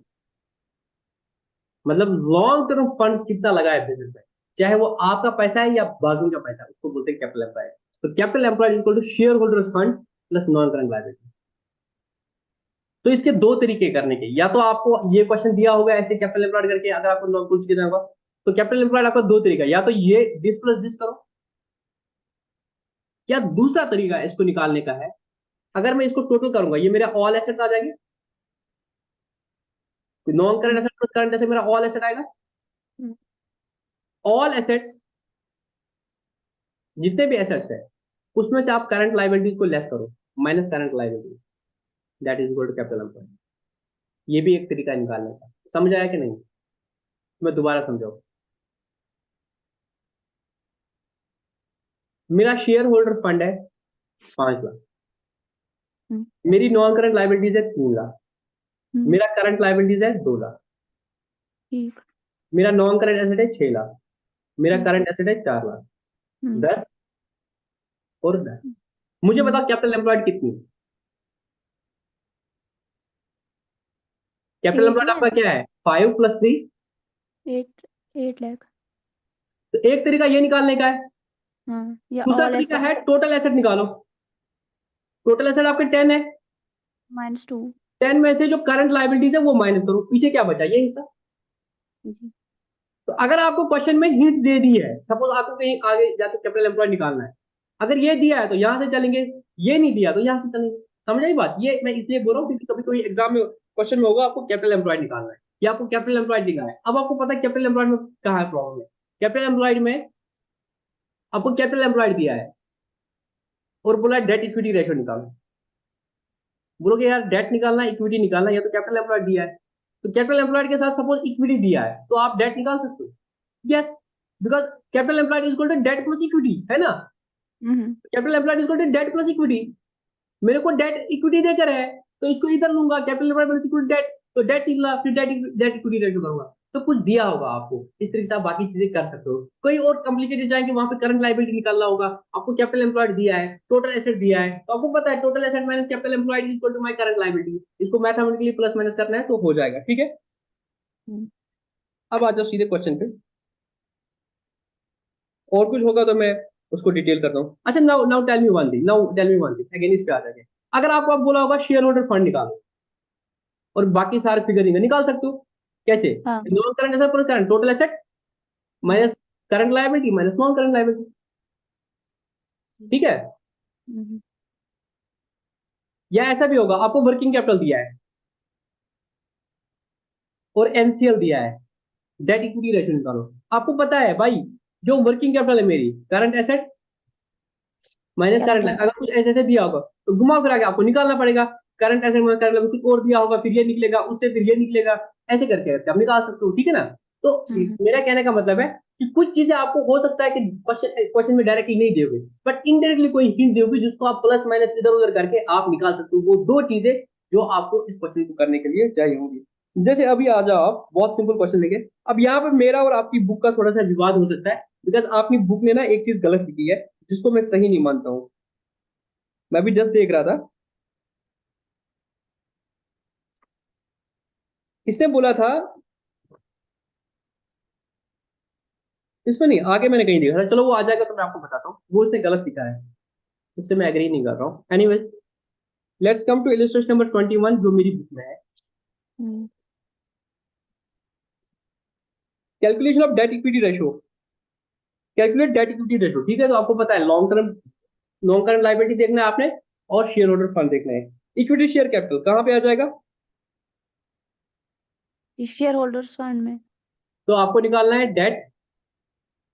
मतलब लॉन्ग टर्म फंड्स कितना लगा है बिजनेस में, चाहे वो आपका पैसा है या बाकी का पैसा है, उसको बोलते हैं कैपिटल एम्प्लॉयड। तो capital employed equal to share holders fund plus non current liability. तो इसके दो तरीके करने के, या तो आपको ये क्वेश्चन दिया होगा ऐसे कैपिटल एम्प्लॉयड करके, अगर आपको नॉन पूछ के होगा, तो कैपिटल एम्प्लॉयड आपका दो तरीका, या तो ये दिस प्लस दिस करो, या दूसरा तरीका इसको निकालने का है, अगर मैं इसको टोटल करूंगा ये मेरा ऑल एसेट्स आ जाएंगे, non current asset plus current asset मेरा ऑल एसेट आएगा। ऑल एसेट्स जितने भी एसेट्स है उसमें से आप करंट लाइबिलिटीज को लेस करो, minus current liability, that is equal to capital employed. ये भी एक तरीका है निकालने का, समझ आया कि नहीं? मैं दोबारा समझाऊं। मेरा शेयर होल्डर फंड है 5 लाख, मेरी नॉन करंट लाइबिलिटीज है 3 लाख, मेरा करंट लाइबिलिटीज है 2 लाख, ठीक। मेरा नॉन करंट एसेट है 6 लाख, मेरा करंट एसेट है 4 लाख, 10 और 10। मुझे बताओ कैपिटल एम्प्लॉयड कितनी है? कैपिटल एट एम्प्लॉयड आपका लैख क्या है, 5 + 3। 8 8 लाख। तो एक तरीका ये निकालने का है, हाँ, या दूसरा ऑल तरीका एसेट है टोटल एसेट निकालो। टोटल एसेट आपके 10 है, -2। 10 में से जो करंट लाइबिलिटीज है वो माइनस करो, पीछे क्या बचा, ये हिस्सा। जी। तो अगर आपको क्वेश्चन में हिंट दे दी है, सपोज आपको कहीं आगे जाकर कैपिटल एम्प्लॉयड निकालना है, अगर ये दिया है तो यहां से चलेंगे, ये नहीं दिया तो यहां से चलेंगे। समझ आई बात? ये मैं इसलिए बोल रहा हूँ क्योंकि कभी कोई एग्जाम में क्वेश्चन में होगा आपको कैपिटल एम्प्लॉयड निकालना है, या आपको कैपिटल एम्प्लॉयड दिखा है, अब आपको पता है कैपिटल एम्प्लॉयड में कहाँ है प्रॉब्लम है। कैपिटल एम्प्लॉयड में आपको कैपिटल एम्प्लॉयड दिया है और बोला डेट इक्विटी रेशियो निकालो, बोलोगे यार डेट निकालना इक्विटी निकालना, या तो कैपिटल एम्प्लॉयड दिया है, तो कैपिटल एम्प्लॉयड के साथ सपोज इक्विटी दिया है तो आप डेट निकाल सकते हो। Yes, because capital employed is equal to debt plus equity, है ना। Hmm. Capital employed is equal to debt plus equity, मेरे को डेट इक्विटी देकर है तो इसको इधर लूंगा, capital employed plus equity debt, तो डेट निकला, फिर डेट डेट इक्विटी रेशियो करूंगा, तो कुछ दिया होगा आपको, इस तरीके से आप बाकी चीजें कर सकते हो। कोई और कॉम्प्लिकेटेड जाएंगे वहां पे करंट लाइबिलिटी निकालना होगा, आपको कैपिटल एम्प्लॉयड दिया है, टोटल एसेट दिया है, तो आपको पता है total asset minus capital employed is equal to my current liability, इसको मैथमेटिकली प्लस माइनस करना है तो हो जाएगा, ठीक है। हम्म। अब आ जाओ सीधे क्वेश्चन पे, और कुछ होगा तो मैं उसको डिटेल करता हूँ। अच्छा, now now tell me one thing, now tell me one thing again, इस पे आ जाएंगे। अगर आपको आप बोला होगा शेयर होल्डर फंड निकालो और बाकी सारे फिगर निकाल सकते हो, कैसे? हाँ। नॉन करंट एसेट पर current total asset hmm. Minus current liability minus non current liability, ठीक है। हम्म। या ऐसा भी होगा, आपको वर्किंग कैपिटल दिया है और एनसीएल दिया है, डेट इक्विटी रेशियो निकालो। आपको पता है भाई, जो वर्किंग कैपिटल है मेरी, current asset minus current, current अगर कुछ ऐसे ऐसे दिया होगा तो घुमा फिरा के आपको निकालना पड़ेगा। करंट एसेट में करंट कुछ और दिया होगा, फिर ये निकलेगा, उससे फिर ये निकलेगा, ऐसे करके करके आप निकाल सकते हो, ठीक है ना। तो मेरा कहने का मतलब है कि कुछ चीजें आपको हो सकता है कि क्वेश्चन क्वेश्चन में डायरेक्टली नहीं दोगे, बट इनडायरेक्टली कोई हिंट दोगे जिसको आप प्लस माइनस इधर उधर करके आप निकाल सकते हो। वो दो चीजें जो आपको इस क्वेश्चन को करने के लिए चाहिए होंगी। जैसे अभी आ जाओ आप बहुत सिंपल क्वेश्चन लेके। अब यहाँ पे मेरा और आपकी बुक का थोड़ा सा विवाद हो सकता है, बिकॉज आपकी बुक ने ना एक चीज गलत लिखी है जिसको मैं सही नहीं मानता हूँ। मैं भी जस्ट देख रहा था, इसने बोला था, इसमें नहीं, आगे मैंने कहीं देखा था, चलो वो आ जाएगा तो मैं आपको बताता हूँ, वो इसने गलत लिखा है, उससे मैं एग्री नहीं कर रहा हूँ। Anyways, let's come to illustration number 21 जो मेरी बुक में है। Calculation of debt equity ratio, calculate debt equity ratio, ठीक है। तो आपको पता है लॉन्ग टर्म लाइबिलिटी देखना है आपने, और शेयर होल्डर फंड देखना है। इक्विटी शेयर कैपिटल कहाँ पे आ जाएगा? शेयर होल्डर्स फंड में। तो आपको निकालना है debt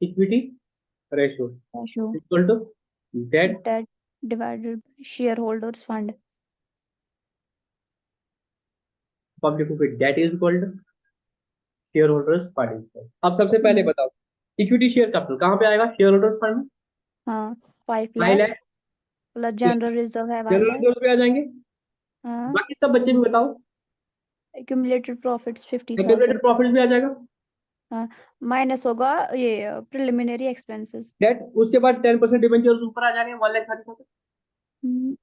equity ratio ratio equal to debt debt divided share holders fund. Public debt is equal to share holders fund. अब सबसे पहले बताओ, इक्विटी शेयर कैपिटल कहाँ पे आएगा? शेयर होल्डर्स फंड में। हाँ 5 5 lakh lakh plus general reserve है 1 जनरल लाख। रिजर्व पे आ जाएंगे। हाँ बाकी सब बच्चे भी बताओ। Accumulated profits 50,000। एक्यूमुलेटेड प्रॉफिट भी आ जाएगा। हाँ माइनस होगा ये प्रिलिमिनरी एक्सपेंसेस। डेट, उसके बाद 10% डिबेंचर्स ऊपर आ जाएंगे 1,30,000।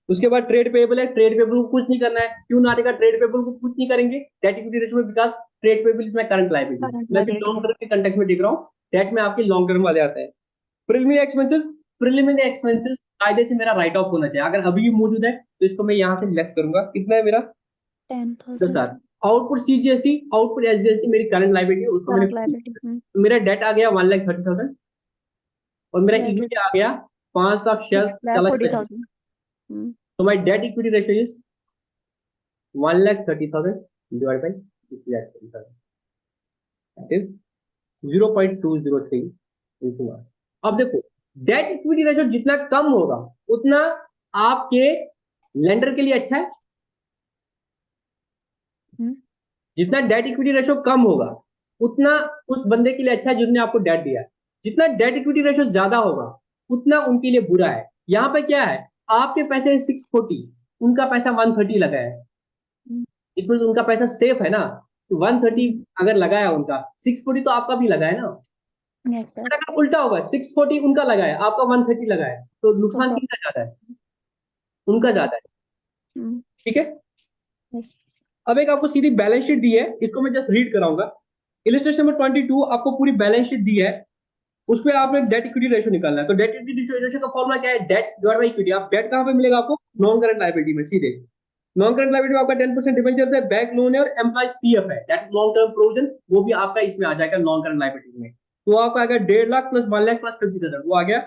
उसके बाद ट्रेड पेबल है, ट्रेड पेबल को कुछ नहीं करना है, क्यों ना आएगा? ट्रेड पेबल को कुछ नहीं करेंगे डेट इक्विटी रेशियो में, बिकॉज ट्रेड पेबल इसमें करंट लायबिलिटी। करंट मैं भी लायबिलिटी लॉन्ग है। टर्म के कंटेक्स में देख रहा हूँ, डेट में आपके लॉन्ग टर्म वाले आते हैं। प्रिलिमिनरी एक्सपेंसेस कायदे से मेरा राइट ऑफ होना चाहिए, अगर अभी भी मौजूद है तो इसको मैं यहाँ से लेस करूंगा। कितना है मेरा? 10,000 10,000। आउटपुट सीजीएसटी, आउटपुट एसजीएसटी मेरी करंट लायबिलिटी, उसको मैंने, करंट लायबिलिटी। तो मेरा डेट आ गया 1,30,000 और मेरा क्रेडिट इक्विटी आ गया 5,00,000 शेयर 6 लाख चला गया। 40,000। तो my debt equity ratio is 1,30,000 divided by 6,30,000, that is 0.203 into 1। अब देखो, डेट इक्विटी रेशियो जितना कम होगा उतना आपके लेंडर के लिए अच्छा है। जितना डेट इक्विटी रेशियो कम होगा उतना उस बंदे के लिए अच्छा है जिसने आपको डेट दिया। जितना डेट इक्विटी रेशियो ज्यादा होगा उतना उनके लिए बुरा है। यहाँ पे क्या है, आपके पैसे 640, उनका पैसा 130 लगा है, इसमें उनका पैसा सेफ है ना। तो 130 अगर लगाया उनका, 640 तो आपका भी लगा है ना। Yes sir. बट अगर उल्टा होगा, 640 उनका लगा है, आपका 130 लगा है, तो तो नुकसान किसका ज्यादा है? उनका ज्यादा है, ठीक है। यस। अब एक आपको सीधी बैलेंस शीट दी है, इसको मैं जस्ट रीड कराऊंगा। इलस्ट्रेशन नंबर 22 आपको पूरी बैलेंस शीट दी है, उसमें आपने डेट इक्विटी रेशियो निकालना है। तो डेट इक्विटी रेशियो का फॉर्मूला क्या है? Debt divide by equity. आप डेट कहां पे मिलेगा आपको? नॉन करंट लायबिलिटी में सीधे। नॉन करंट लायबिलिटी में आपका 10% डिबेंचर्स है, बैंक लोन है और एम्प्लॉयज पीएफ है, that is long term provision, वो भी आपका इसमें आ जाएगा नॉन करंट लायबिलिटी में। तो आपका अगर 1,50,000 प्लस 1,00,000 प्लस 50,000 वो आ गया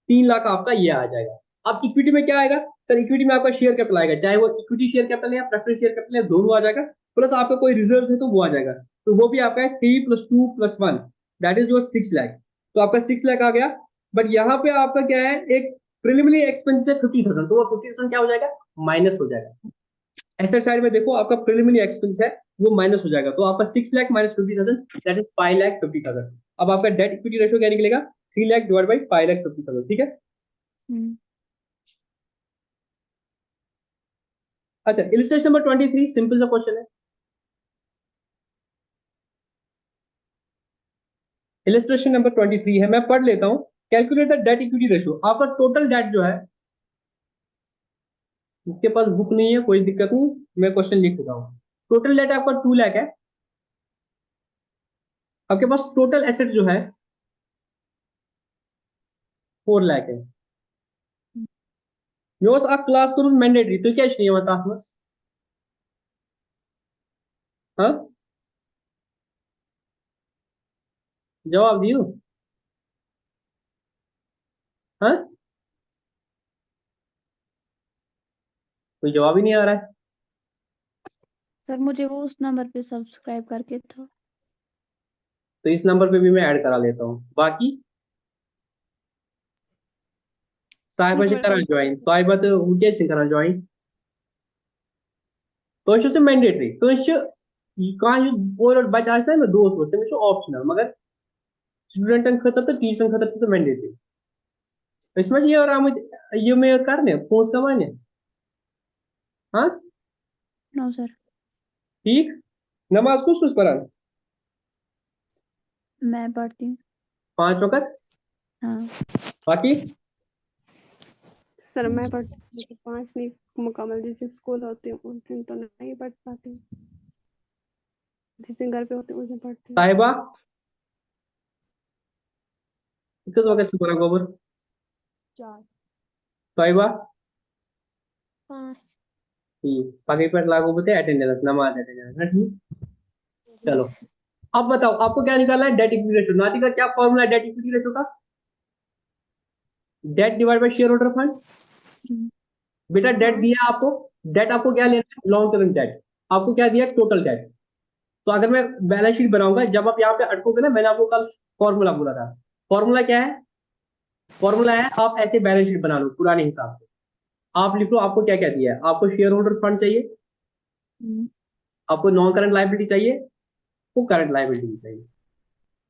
3,00,000 आपका ये आ जाएगा। अब इक्विटी में क्या आएगा सर? इक्विटी में आपका शेयर कैपिटल आएगा, चाहे वो इक्विटी शेयर कैपिटल है या प्रेफरेंस शेयर कैपिटल है, दोनों आ जाएगा। प्लस आपका कोई रिजर्व है तो वो आ जाएगा, तो वो भी आपका है 3 + 2 + 1, दैट इज योर 6,00,000। तो आपका 6,00,000 आ गया। बट यहाँ पे आपका क्या है, एक प्रिलिमिनरी एक्सपेंस है 50,000, तो वो 50,000 क्या हो जाएगा? माइनस हो जाएगा। एसेट साइड में देखो, आपका प्रिलिमिनरी एक्सपेंस है वो माइनस हो जाएगा, तो आपका 6,00,000 माइनस 50,000 दैट इज 5,50,000। अब आपका डेट इक्विटी रेशियो क्या निकलेगा? 3,00,000 डिवाइड बाई 5,50,000, ठीक है। अच्छा, इलस्ट्रेशन नंबर 23 सिंपल सा क्वेश्चन है। इलस्ट्रेशन नंबर 23 है, मैं पढ़ लेता हूं। Calculate the date equity ratio. आपका टोटल डेट जो है, इसके पास बुक नहीं है कोई दिक्कत नहीं, मैं क्वेश्चन लिख देता हूं। टोटल डेट आपका 2,00,000 है। आपके पास टोटल एसेट जो है 4,00,000 है। योर्स अ क्लास करून मैंडेटरी, तो क्या नहीं होता बस? हाँ, जवाब दियो। हाँ, कोई जवाब ही नहीं आ रहा है। सर मुझे वो उस नंबर पे सब्सक्राइब करके था। तो इस नंबर पे भी मैं ऐड करा लेता हूँ। बाकी सर साहिबा से मेरे करा को ज्वाइन, साहिबा तो उनके से करा ज्वाइन। कह मैंडेटरी और बच्चा दोस्त ऑप्शनल मगर स्टूडेंटन खतर तो टीचरन खतर मैंडेटरी इसमें ये और ये में करने पोस कमाने हाँ नो सर। ठीक नमाज कुछ पढ़ान मैं पढ़ती हूँ। 5 वक्त हाँ बाकी सर मैं पढ़ती हूँ लेकिन 5 नहीं मुकम्मल, जिस दिन स्कूल होती हूँ उस दिन तो नहीं पढ़ पाती हूँ, जिस दिन घर पे होती हूँ उस दिन पढ़ती हूँ। साहिबा किस वक्त से पढ़ा गोबर 4 साहिबा 5 ठीक बाकी पर लागू होते अटेंडेंस नमाज अटेंडेंस ना ठीक चलो अब बताओ आपको क्या निकालना है डेट इक्विटी रेशियो नाती का क्या फॉर्मूला है डेट इक्विटी रेशियो का debt divide by share holder fund बेटा डेट दिया आपको डेट आपको क्या लेना है लॉन्ग टर्म डेट आपको क्या दिया टोटल डेट तो अगर मैं बैलेंस शीट बनाऊंगा जब आप यहाँ पे अटकोगे ना मैंने आपको कल फॉर्मूला बोला था फॉर्मूला क्या है फॉर्मूला है आप ऐसे बैलेंस शीट बना लो पुराने हिसाब से आप लिख लो आपको क्या क्या दिया है आपको शेयर होल्डर फंड चाहिए आपको नॉन करंट लायबिलिटी चाहिए वो करंट लायबिलिटी चाहिए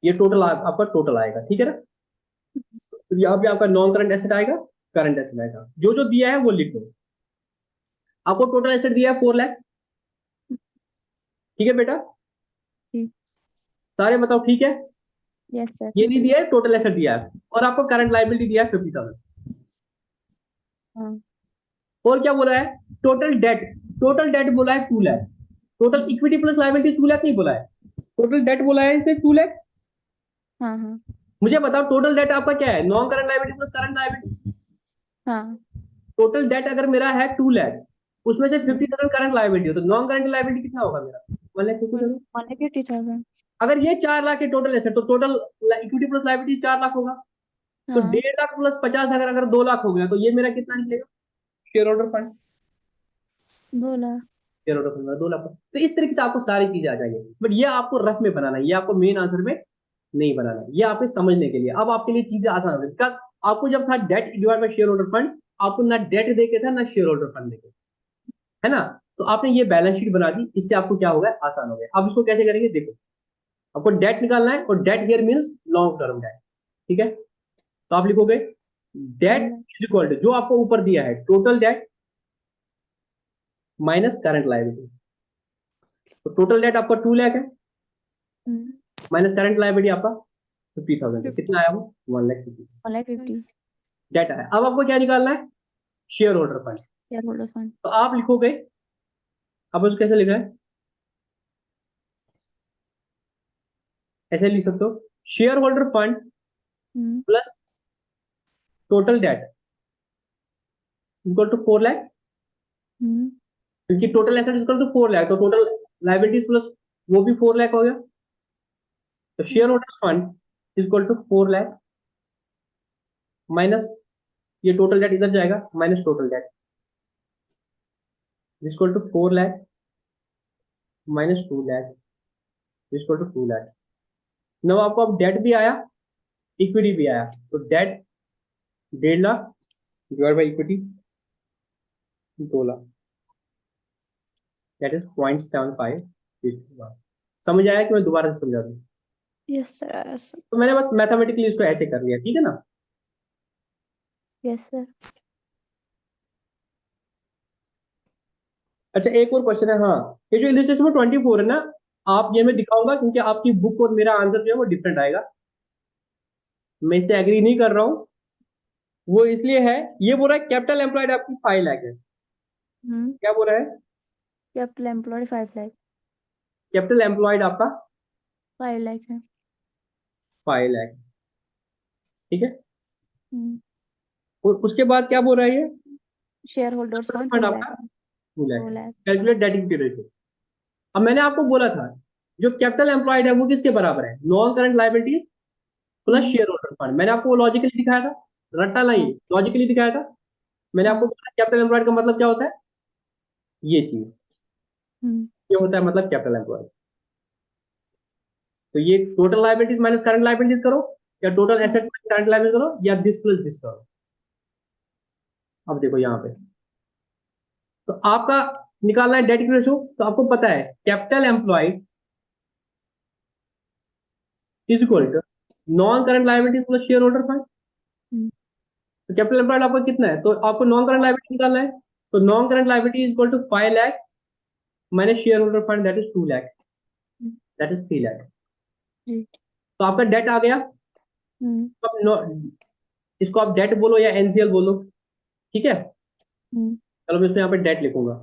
ये टोटल आपका टोटल आएगा ठीक है ना तो यहाँ पे आपका नॉन करंट एसेट आएगा करंट एसेट आएगा जो जो दिया है वो लिख लो आपको टोटल एसेट दिया है 4 लाख ठीक है बेटा ठीक। सारे बताओ ठीक है यस सर। ये नहीं दिया है टोटल एसेट दिया है और आपको करंट लायबिलिटी दिया है 50,000 हाँ और क्या बोला है टोटल डेट बोला है 2 lakh total equity plus liability 2 lakh नहीं बोला है टोटल डेट बोला है इसने 2 लाख हाँ हाँ मुझे बताओ टोटल डेट आपका क्या है non current liability plus current liability हाँ टोटल डेट अगर मेरा है 2 लाख उसमें से 50,000 करंट लायबिलिटी हो तो नॉन करंट लायबिलिटी कितना होगा मेरा 1,50,000 150,000। अगर ये 4 लाख के टोटल एसेट तो total equity plus liability 4 lakh होगा तो हाँ 1.5 लाख प्लस 50 अगर 2 लाख हो गया तो ये मेरा कितना निकलेगा share holder fund 2 lakh. Share holder fund 2 lakh तो इस तरीके से आपको सारी चीजें आ जाएंगी बट ये आपको रफ में बनाना है ये आपको मेन आंसर में नहीं बनाना ये आपके समझने के लिए अब आपके लिए चीजें आसान हो गई बिकॉज आपको जब था debt divide by share holder fund आपको ना डेट देके था ना शेयर होल्डर फंड देके है ना तो आपने ये बैलेंस शीट बना दी इससे आपको क्या होगा आसान हो गया अब इसको कैसे करेंगे देखो आपको डेट निकालना है और debt here means long term debt ठीक है तो आप लिखोगे डेट इज इक्वल टू जो आपको ऊपर दिया है total date minus current liability तो टोटल डेट आपका 2 लाख है माइनस करंट लायबिलिटी आपका 50,000 कितना आया वो 1,50,000 150 डेट आया अब आपको क्या निकालना है share holder fund share holder fund. तो आप लिखोगे अब उसको कैसे लिखा है ऐसे लिख सकते हो share holder fund plus total debt equal to 4 lakh क्योंकि total asset equal to 4 lakh तो टोटल लायबिलिटीज प्लस वो भी 4 लाख हो गया तो share holder fund equal to 4 lakh minus ये टोटल डेट इधर जाएगा minus total debt equal to 4 lakh minus 2 lakh equal to 2 lakh now आपको अब डेट भी आया इक्विटी भी आया तो debt 1.5 lakh divide by equity 2 lakh that is 0.75 समझ आया कि मैं दोबारा से समझा दूं यस सर। तो मैंने बस मैथमेटिकली इसको ऐसे कर लिया ठीक है ना यस सर। अच्छा एक और क्वेश्चन है हाँ ये जो इलस्ट्रेशन में 24 है ना आप ये मैं दिखाऊंगा क्योंकि आपकी बुक और मेरा आंसर जो है वो डिफरेंट आएगा मैं इससे एग्री नहीं कर रहा हूँ वो इसलिए है ये बोल रहा है कैपिटल एम्प्लॉयड आपकी 5 लाख है क्या बोल रहा है capital employed 5 lakh. Capital employed आपका 5 लाख है। 5 लाख ठीक है और उसके बाद क्या बोल रहा है ये share holders fund 2 fund lakh आपका है। 2 2 lakh lakh. Calculate debt equity ratio अब मैंने आपको बोला था जो कैपिटल एम्प्लॉयड है वो किसके बराबर है non current liabilities plus share holder fund मैंने आपको लॉजिकली दिखाया था रट्टा नहीं लॉजिकली दिखाया था मैंने आपको बोला कैपिटल एम्प्लॉयड का मतलब क्या होता है ये चीज ये होता है मतलब कैपिटल एम्प्लॉयड तो ये total liabilities minus current liabilities करो या total asset minus current liability करो या दिस प्लस दिस करो अब देखो यहाँ पे तो आपका निकालना है डेट इक्विटी रेशियो, तो आपको पता है capital employed is equal to non current liabilities plus share holder fund. Hmm. तो कैपिटल एम्प्लॉयड आपका कितना है, तो आपको नॉन करंट लायबिलिटी निकालना है, तो non current liability is equal to 5 lakh minus share holder fund that is 2 lakh, that is 3 lakh. जी। तो आपका डेट आ गया। हम्म। तो आप इसको आप डेट बोलो या एनसीएल बोलो, ठीक है। हम्म। चलो मैं इसमें यहाँ पे डेट लिखूंगा,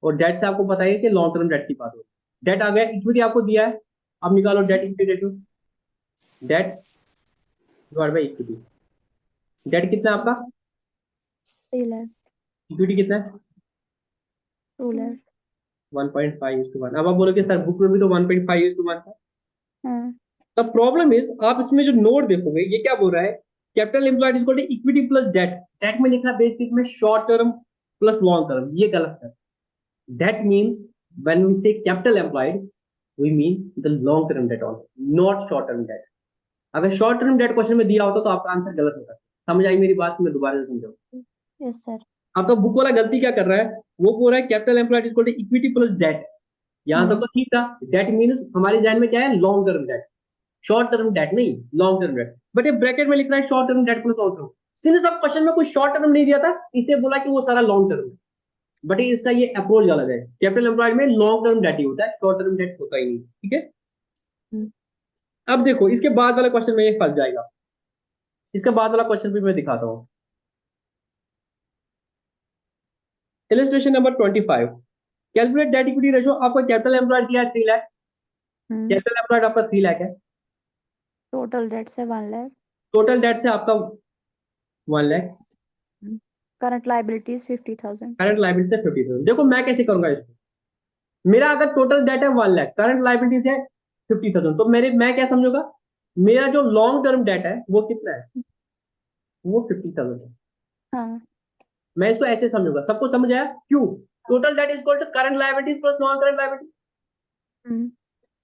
और डेट से आपको पता है कि लॉन्ग टर्म डेट की बात हो। डेट आ गया, इक्विटी आपको दिया है, अब निकालो debt equity ratio, debt divide by equity. Debt कितना है आपका, 3 लाख, इक्विटी कितना है, 2 लाख। 1.5:1। अब आप बोलोगे सर बुक में भी तो 1.5:1 था। हाँ। द प्रॉब्लम इज, आप इसमें जो नोट देखोगे ये क्या बोल रहा है, capital employed is equal to equity plus debt. Debt में लिखा बेसिक में short term plus long term, ये गलत है। That means when we say capital employed we mean the long term debt only, not short term debt. अगर short term debt question में दिया होता तो आपका आंसर गलत होता। समझ आई मेरी बात, मैं दोबारा से समझाऊं। Yes sir. आपका बुक वाला गलती क्या कर रहा है, वो बोल रहा है capital employed is equal to equity plus debt. यहां तक तो ठीक था, डेट मीन्स हमारे ध्यान में क्या है, long term date, short term date नहीं, लॉन्ग टर्म डेट। बट ये ब्रैकेट में लिख रहा है short term debt plus long term. Since अब क्वेश्चन में कोई शॉर्ट टर्म नहीं दिया था, इसलिए बोला कि वो सारा लॉन्ग टर्म है। बट इसका ये अप्रोच अलग है, कैपिटल एम्प्लॉयड में लॉन्ग टर्म डेट ही होता है, शॉर्ट टर्म डेट होता ही नहीं, ठीक है। हम्म। अब देखो इसके बाद वाला क्वेश्चन में ये फंस जाएगा, इसके बाद वाला क्वेश्चन भी मैं दिखाता हूँ। Illustration number 25, calculate debt equity ratio. आपको कैपिटल एम्प्लॉयड दिया है 3 लाख, कैपिटल एम्प्लॉयड आपका 3 लाख है, टोटल डेट से 1 लाख, टोटल डेट से आपका 1 lakh, current liabilities 50,000। Current liability से 50,000। देखो मैं कैसे करूंगा इसको, मेरा अगर टोटल डेट है 1 लाख, करंट लायबिलिटीज है 50,000, तो मैं क्या समझूंगा, मेरा जो लॉन्ग टर्म डेट है वो कितना है, वो 50,000 है। हाँ। मैं इसको ऐसे समझूंगा, सबको समझ आया क्यों। Total debt is equal to current liabilities plus non current liability. Hmm.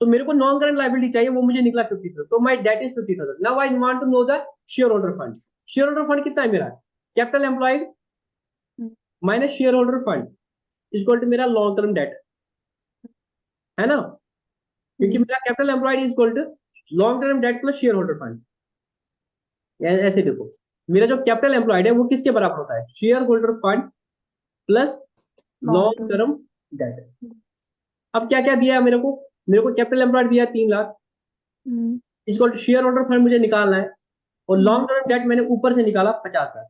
तो मेरे को नॉन करंट लायबिलिटी चाहिए, वो मुझे निकला 50,000, तो my debt is 50,000। Now I want to know the share holder fund. Share holder fund कितना है मेरा, capital employed minus share holder fund equal to मेरा लॉन्ग टर्म डेट, है ना, क्योंकि मेरा capital employed is equal to long term debt plus share holder fund. ऐसे देखो, मेरा जो कैपिटल एम्प्लॉयड है वो किसके बराबर होता है, share holder fund plus long term date. अब क्या क्या दिया है मेरे को कैपिटल एम्प्लॉयड दिया 3 lakh, equal to share holder fund मुझे निकालना है, और लॉन्ग टर्म डेट मैंने ऊपर से निकाला 50,000।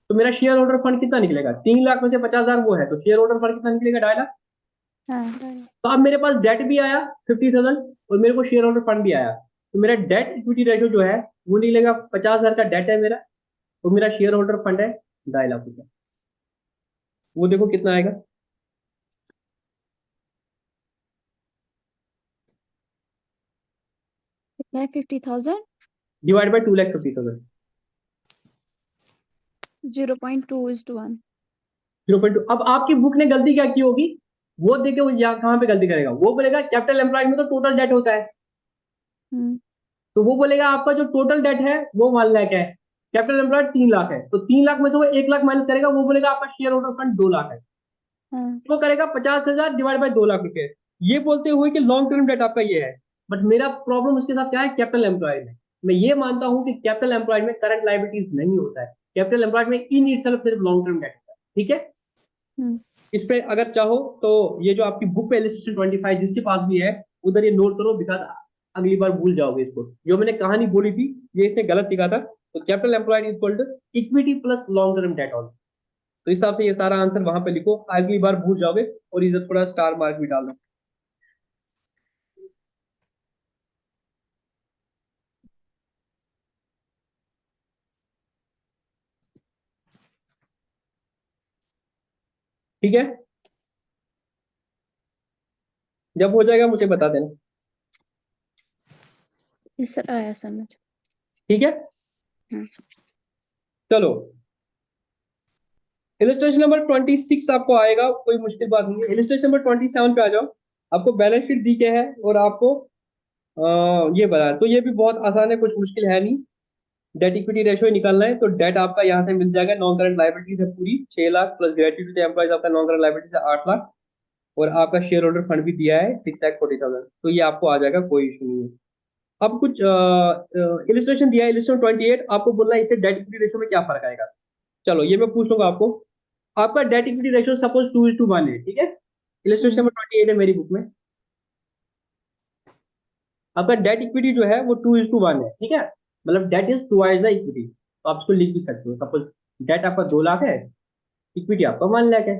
तो मेरा शेयर होल्डर फंड कितना निकलेगा, 3 लाख में से 50,000 वो है, तो शेयर होल्डर फंड कितना निकलेगा, 2.5 लाख। तो अब मेरे पास डेट भी आया 50,000 और मेरे को शेयर होल्डर फंड भी आया, तो मेरा डेट इक्विटी रेशियो जो है वो निकलेगा, 50,000 का डेट है मेरा, तो मेरा शेयर होल्डर फंड है 2.5 लाख रुपया। वो देखो कितना आएगा, कितना है, 50,000, डिवाइड बाय 2,50,000, 0.2:1। 0.2। अब आपकी बुक ने गलती क्या की होगी, वो देखे वो यहाँ कहाँ पे गलती करेगा, वो बोलेगा कैपिटल एम्प्लॉयड में तो टोटल डेट होता है, तो वो बोलेगा आपका जो टोटल डेट है वो 1 लाख है, कैपिटल एम्प्लॉयड 3 लाख है, तो 3 लाख में से वो 1 लाख माइनस करेगा, वो बोलेगा आपका शेयर होल्डर फंड 2 लाख है, वो करेगा 50,000 डिवाइड बाय 2 लाख रुपए, ये बोलते हुए कि लॉन्ग टर्म डेट आपका ये है। बट मेरा प्रॉब्लम उसके साथ क्या है, कैपिटल एम्प्लॉयड में मैं ये मानता हूं कि कैपिटल एम्प्लॉयड में करंट लायबिलिटीज नहीं होता है, कैपिटल एम्प्लॉयड में इन इटसेल्फ सिर्फ लॉन्ग टर्म डेट होता है, ठीक है। इस पे अगर चाहो तो ये जो आपकी बुक पे इलस्ट्रेशन 25 जिसके पास भी है उधर ये नोट करो, बिकॉज अगली बार भूल जाओगे इसको, जो मैंने कहानी बोली थी ये इसने गलत लिखा था। तो capital employed is equal to equity plus long term debt on, तो इस हिसाब से ये सारा आंसर वहां पे लिखो, अगली बार भूल जाओगे, और इधर थोड़ा स्टार मार्क भी डाल दो। ठीक है, जब हो जाएगा मुझे बता देना, इस सर आया समझ। ठीक है। चलो इलस्ट्रेशन नंबर 26 आपको आएगा, कोई मुश्किल बात नहीं है। इलस्ट्रेशन नंबर 27 पे आ जाओ, आपको बैलेंस शीट दी के है और आपको ये बना है, तो ये भी बहुत आसान है, कुछ मुश्किल है नहीं। डेट इक्विटी रेशियो निकालना है तो डेट आपका यहाँ से मिल जाएगा, नॉन करंट लायबिलिटी से पूरी 6 lakh plus gratuity to employees आपका नॉन करंट लायबिलिटी से 8 लाख, और आपका शेयर होल्डर फंड भी दिया है 6,40,000, तो ये आपको आ जाएगा, कोई इशू नहीं है। अब कुछ इलिस्ट्रेशन दिया है, इलिस्ट्रेशन 28, आपको बोलना है इससे डेट इक्विटी रेशियो में क्या फर्क आएगा। चलो ये मैं पूछ लूंगा आपको, आपका डेट इक्विटी रेशियो सपोज 2:1 है, ठीक है, इलिस्ट्रेशन नंबर 28 है मेरी बुक में, आपका डेट इक्विटी जो है वो 2:1 है, ठीक है, मतलब debt is twice the equity, तो आप इसको लिख भी सकते हो, सपोज डेट आपका 2 लाख है, इक्विटी आपका 1 लाख है।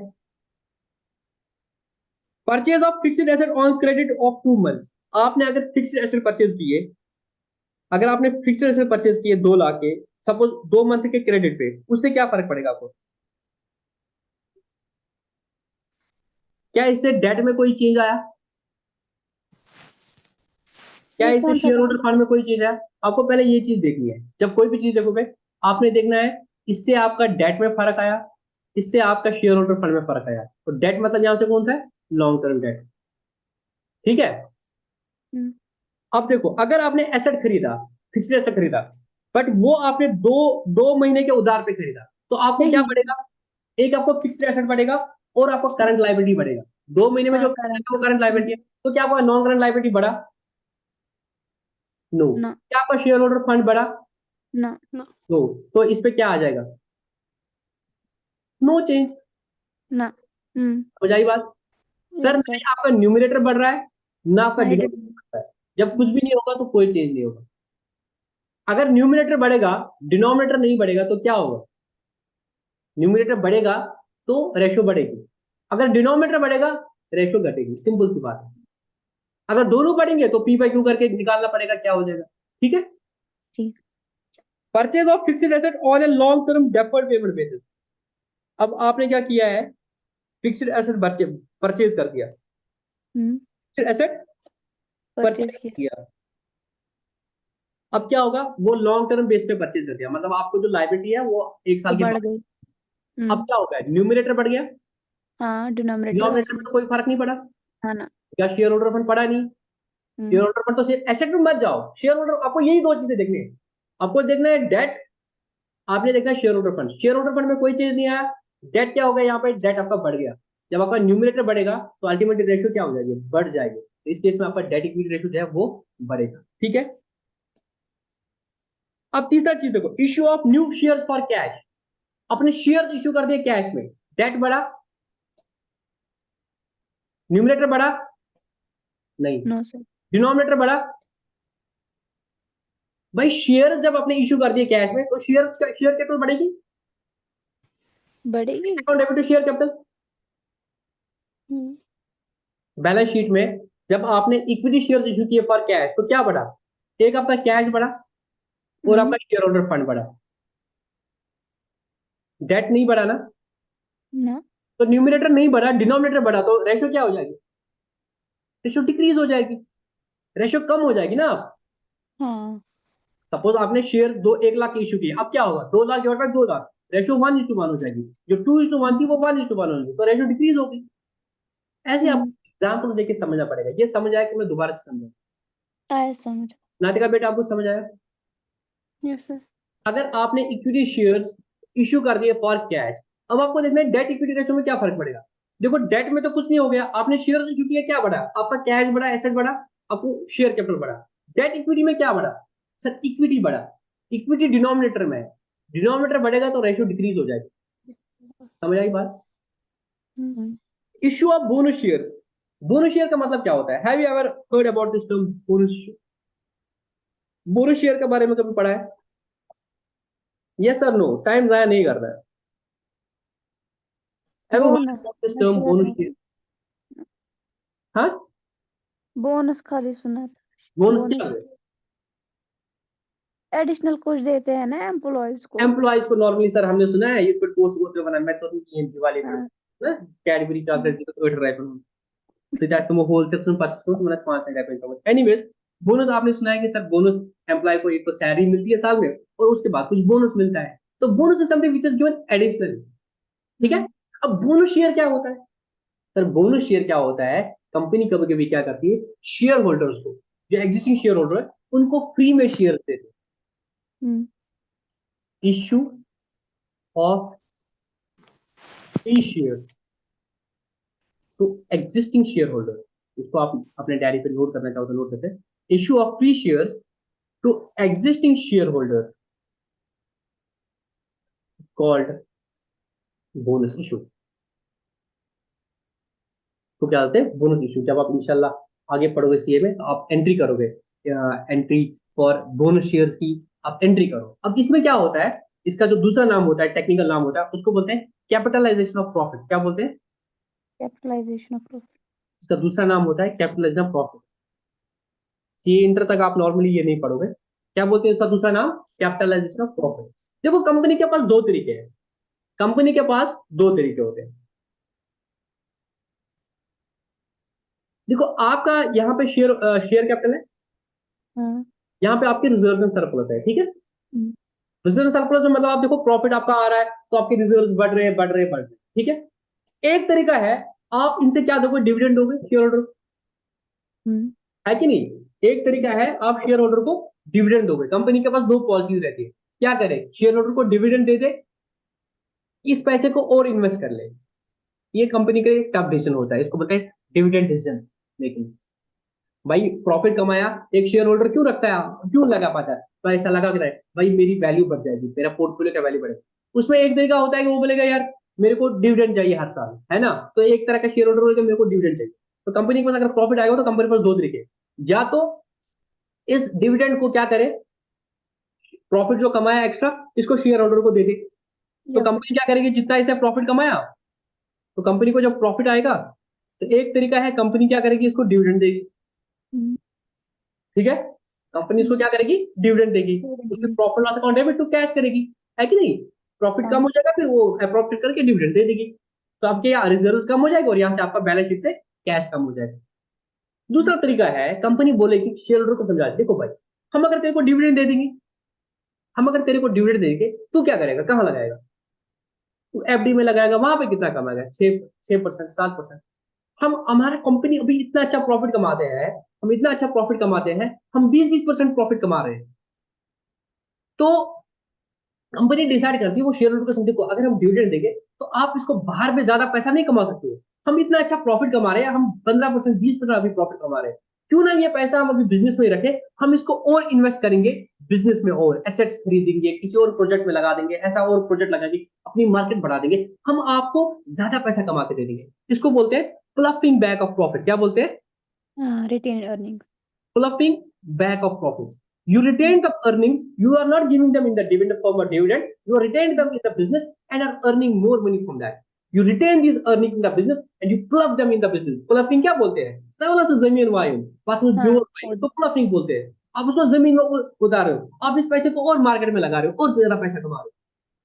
Purchase of fixed asset on credit of 2 months, आपने अगर फिक्स्ड एसेट परचेज किए, अगर आपने फिक्स्ड एसेट परचेज किए 2 लाख के, सपोज 2 मंथ के क्रेडिट पे, उससे क्या फर्क पड़ेगा आपको? क्या इससे डेट में कोई चेंज आया? क्या ये इससे कौन सा शेयर होल्डर फंड में कोई चीज है? आपको पहले ये चीज देखनी है, जब कोई भी चीज देखोगे आपने देखना है इससे आपका डेट में फर्क आया, इससे आपका शेयर होल्डर फंड में फर्क आया, तो डेट मतलब यहां से कौन सा है? लॉन्ग टर्म डेट, ठीक है। हम्म, अब देखो, अगर आपने एसेट खरीदा, फिक्स्ड एसेट खरीदा, बट वो आपने दो दो महीने के उधार पे खरीदा, तो आपको क्या नहीं बढ़ेगा? एक आपको फिक्स्ड एसेट बढ़ेगा और आपको करंट लायबिलिटी बढ़ेगा, 2 महीने में जो हाँ खरीदा वो करंट लायबिलिटी है, तो क्या आपका नॉन करंट लायबिलिटी बढ़ा? नो। ना क्या आपका शेयर होल्डर फंड बढ़ा? ना नो। तो इस पे क्या आ जाएगा? No change. ना समझ आई बात? सर यस नहीं सर आपका न्यूमिनेटर बढ़ रहा है ना आपका नहीं डिनोमिनेटर बढ़ रहा है, जब कुछ भी नहीं होगा तो कोई चेंज नहीं होगा। अगर न्यूमिनेटर बढ़ेगा डिनोमिनेटर नहीं बढ़ेगा तो क्या होगा? न्यूमिनेटर बढ़ेगा तो रेशियो बढ़ेगी, अगर डिनोमिनेटर बढ़ेगा रेशियो घटेगी, सिंपल सी बात है। अगर दोनों बढ़ेंगे तो P/Q करके निकालना पड़ेगा क्या हो जाएगा, ठीक है। ठीक purchase of fixed asset on a long term deferred payment basis, अब आपने क्या किया है? फिक्स्ड एसेट परचेज कर दिया, फिक्स्ड एसेट परचेज परचेज किया किया, अब क्या होगा? वो लॉन्ग टर्म बेस पे परचेज कर दिया, मतलब आपको जो लायबिलिटी है वो 1 वो साल के बढ़ बाद, गई अब क्या होगा? न्यूमिनेटर बढ़ गया, हाँ डिनोमिनेटर डिनोमिनेटर वैसे में तो कोई फर्क नहीं पड़ा, हाँ ना क्या शेयर होल्डर फंड पड़ा नहीं, शेयर होल्डर फंड तो एसेट में मत जाओ, शेयर होल्डर, आपको यही 2 चीजें देखनी है, आपको देखना है डेट, आपने देखना है share holder fund, share holder fund में कोई चीज नहीं आया, डेट क्या होगा? यहाँ पे डेट आपका बढ़ गया, जब आपका न्यूमिनेटर बढ़ेगा तो अल्टीमेट रेशियो क्या हो जाएगी? बढ़ जाएगी, तो इस केस में आपका डेट इक्विटी रेशियो जो है वो बढ़ेगा, ठीक है। अब तीसरा चीज देखो, issue of new shares for cash, अपने शेयर इश्यू कर दिए कैश में, डेट बढ़ा, न्यूमिनेटर बढ़ा नहीं, नो सर डिनोमिनेटर बढ़ा, भाई शेयर जब आपने इश्यू कर दिए कैश में तो शेयर कैपिटल बढ़ेगी, बढ़ेगी account debit to share capital, balance sheet में जब आपने इक्विटी शेयर्स इशू किए फॉर कैश तो क्या बढ़ा? एक आपका कैश बढ़ा और आपका शेयर होल्डर फंड बढ़ा, डेट नहीं बढ़ा ना, ना तो न्यूमिनेटर नहीं बढ़ा, डिनोमिनेटर बढ़ा, तो रेशियो क्या हो जाएगी? रेशियो डिक्रीज हो जाएगी, रेशियो कम हो जाएगी ना। आप हाँ सपोज आपने शेयर 1 लाख के इशू किए, अब क्या होगा? 2 lakh divide by 2 lakh, ratio 1:1 हो जाएगी, जो 2:1 थी वो 1:1 हो जाएगी, तो रेशियो डिक्रीज होगी। ऐसे आप एग्जाम्पल देके समझना पड़ेगा, ये समझ आया कि मैं दोबारा से समझा? आया समझ नाटिका बेटा आपको समझ आया? यस सर अगर आपने इक्विटी शेयर्स इश्यू कर दिए फॉर कैश, अब आपको देखना है डेट इक्विटी रेशियो में क्या फर्क पड़ेगा। देखो डेट में तो कुछ नहीं हो गया, आपने शेयर्स इश्यू किया, क्या बढ़ा? आपका कैश बढ़ा, एसेट बढ़ा, आपको शेयर कैपिटल बढ़ा। डेट इक्विटी में क्या बढ़ा? सर इक्विटी बढ़ा, इक्विटी डिनोमिनेटर में है, डिनोमिनेटर बढ़ेगा तो रेशियो डिक्रीज हो जाएगी। समझ आई बात? Issue of bonus shares, bonus share का मतलब क्या होता है? Have you ever heard about this term bonus? Bonus share के बारे में कभी पढ़ा है? यस और नो, टाइम जाया नहीं करना है। Ever heard bonus about this term bonus share? हाँ, बोनस खाली सुना था बोनस क्या बोनस है? एडिशनल कुछ देते हैं ना एम्प्लॉयज को एम्प्लॉइज को नॉर्मली सर हमने सुना है ये कोई पोस्ट होते बना, मैं तो नहीं दिवाली पे हाँ ना कैडबरी चॉकलेट की तो ड्राइव करूँ, सीधा तुम होलसेल सुन परचेस करो तो मैंने 5 टाइप का। एनीवेज, बोनस आपने सुना है कि सर बोनस एम्प्लॉय को एक तो सैलरी मिलती है साल में और उसके बाद कुछ बोनस मिलता है, तो bonus is something which is given additional, ठीक है। अब बोनस शेयर क्या होता है? सर बोनस शेयर क्या होता है? कंपनी कभी कभी क्या करती है, शेयर होल्डर्स को, जो एग्जिस्टिंग शेयर होल्डर है उनको फ्री में शेयर देते हैं, issue of free share to existing share holder, इसको आप अपने डायरी पे नोट करना चाहो तो नोट करते हैं, issue of free shares to existing share holder called bonus issue. तो क्या होते हैं बोनस इशू। जब आप इंशाल्लाह आगे पढ़ोगे सीए में तो आप एंट्री करोगे, एंट्री फॉर बोनस शेयर्स की आप एंट्री करो। अब इसमें क्या होता है, इसका जो दूसरा नाम होता है, टेक्निकल नाम होता है, उसको बोलते हैं कैपिटलाइजेशन ऑफ प्रॉफिट। क्या बोलते हैं? Capitalisation of profit. इसका दूसरा नाम होता है capitalisation of profit. CA inter तक आप नॉर्मली ये नहीं पढ़ोगे। क्या बोलते हैं इसका दूसरा नाम? Capitalisation of profit. देखो कंपनी के पास दो तरीके हैं, कंपनी के पास दो तरीके होते हैं। देखो आपका यहाँ पे शेयर शेयर कैपिटल है, हाँ। यहाँ पे आपके रिजर्व एंड सरप्लस है, ठीक है। हम्म, रिजर्व एंड सरप्लस में मतलब आप देखो प्रॉफिट आपका आ रहा है तो आपके रिजर्व्स बढ़ रहे हैं बढ़ रहे हैं बढ़ रहे हैं, ठीक है। एक तरीका है आप इनसे क्या दोगे, डिविडेंड दोगे शेयर होल्डर को, हम्म, है कि नहीं। एक तरीका है आप शेयर होल्डर को डिविडेंड दोगे। कंपनी के पास दो पॉलिसीज रहती है, क्या करे, शेयर होल्डर को डिविडेंड दे दे, इस पैसे को और इन्वेस्ट कर ले। ये कंपनी का एक टफ डिसीजन होता है, इसको बोलते हैं डिविडेंड डिसीजन मेकिंग। भाई प्रॉफिट कमाया, एक शेयर होल्डर क्यों रखता है, क्यों लगा पाता है पैसा, लगा के रहे भाई मेरी वैल्यू बढ़ जाएगी, मेरा पोर्टफोलियो का वैल्यू बढ़ेगा। उसमें एक तरीका होता है कि वो बोलेगा यार मेरे को डिविडेंड चाहिए हर साल, है ना। तो एक तरह का शेयर होल्डर बोलेगा मेरे को डिविडेंड चाहिए। तो कंपनी के पास अगर प्रॉफिट आएगा तो कंपनी के पास दो तरीके, या तो इस डिविडेंड को क्या करे, प्रॉफिट जो कमाया एक्स्ट्रा इसको शेयर होल्डर को दे दे। तो या कंपनी क्या करेगी, जितना इसने प्रॉफिट कमाया, तो कंपनी को जब प्रॉफिट आएगा तो एक तरीका है कंपनी क्या करेगी, इसको डिविडेंड देगी, हम्म, ठीक है। कंपनी इसको क्या करेगी, डिविडेंड देगी। उसमें profit loss account debit to cash करेगी, है कि नहीं। प्रॉफिट कम हो जाएगा फिर वो प्रॉफिट करके डिविडेंड दे देगी, तो आपके यहाँ रिजर्व कम हो जाएगा और यहाँ से आपका बैलेंस शीट से कैश कम हो जाएगा। दूसरा तरीका है कंपनी बोलेगी शेयर होल्डर को समझा, देखो भाई हम अगर तेरे को डिविडेंड दे देंगे, हम अगर तेरे को डिविडेंड देंगे तू क्या करेगा, कहाँ लगाएगा, तू एफडी में लगाएगा, वहां पे कितना कमाएगा, 6% 7%। हम हमारा कंपनी अभी इतना अच्छा प्रॉफिट कमाते हैं, हम इतना अच्छा प्रॉफिट कमाते हैं, हम 20-20% प्रॉफिट कमा रहे हैं। तो कंपनी डिसाइड करती है वो शेयर होल्डर को समझे को अगर हम डिविडेंड देंगे तो आप इसको बाहर में ज्यादा पैसा नहीं कमा सकते हो, हम इतना अच्छा प्रॉफिट कमा रहे हैं, हम 15% 20% अभी प्रॉफिट कमा रहे हैं, क्यों ना ये पैसा हम अभी बिजनेस में रखें, हम इसको और इन्वेस्ट करेंगे बिजनेस में, और एसेट्स खरीदेंगे, किसी और प्रोजेक्ट में लगा देंगे, ऐसा और प्रोजेक्ट लगाएंगे, अपनी मार्केट बढ़ा देंगे, हम आपको ज्यादा पैसा कमा के दे देंगे। इसको बोलते हैं फ्लफिंग बैक ऑफ प्रॉफिट। क्या बोलते हैं? हाँ, retain earning. Fluffing back of profits. You retain the earnings. You are not giving them in the dividend form or dividend. You are retaining them in the business and are earning more money from that. You retain these earnings in the business and you pluff them in the business. Pluffing क्या बोलते हैं? श्रावण से जमीन वायु, पास में हाँ, जोर वायु, तो pluffing बोलते हैं। आप उसको जमीन में उतार रहे हो, आप इस पैसे को और मार्केट में लगा रहे हो, और ज्यादा पैसा कमा रहे हो,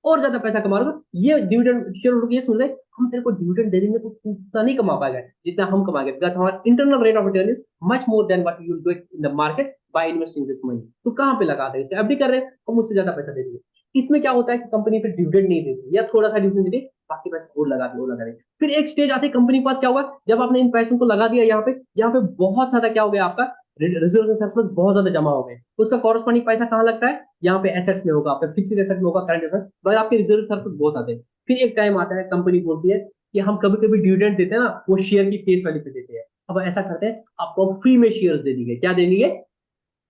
और ज्यादा पैसा कमा रहे हो। ये डिविडेंड शेयर होल्डर को ये समझ रहे हम तेरे को डिविडेंड दे देंगे तो तू उतना नहीं कमा पाएगा जितना हम कमाएंगे, बिकॉज हमारा internal rate of return is much more than what you will get in the market by investing this money. तो कहाँ पे लगा देंगे, एफडी कर रहे हैं हम, उससे ज्यादा पैसा दे देंगे। इसमें क्या होता है कि कंपनी फिर डिविडेंड नहीं देती या थोड़ा सा डिविडेंड देती, बाकी पैसा और लगा दे और लगा दे। फिर एक स्टेज आती है कंपनी के पास क्या होगा, जब आपने इन पैसों को लगा दिया यहाँ पे बहुत ज्यादा क्या हो गया, आपका रिजर्व एंड सरप्लस बहुत ज्यादा जमा हो गए, तो उसका कॉरस्पॉन्डिंग पैसा कहाँ लगता है, यहाँ पे एसेट्स में होगा, आपके फिक्स्ड एसेट में होगा, करंट एसेट, बट आपके रिजर्व सरप्लस बहुत आते हैं। फिर एक टाइम आता है कंपनी बोलती है कि हम कभी कभी डिविडेंड देते हैं ना, वो शेयर की फेस वैल्यू पे देते हैं। अब ऐसा करते हैं आपको फ्री में शेयर्स दे देंगे, क्या दे देंगे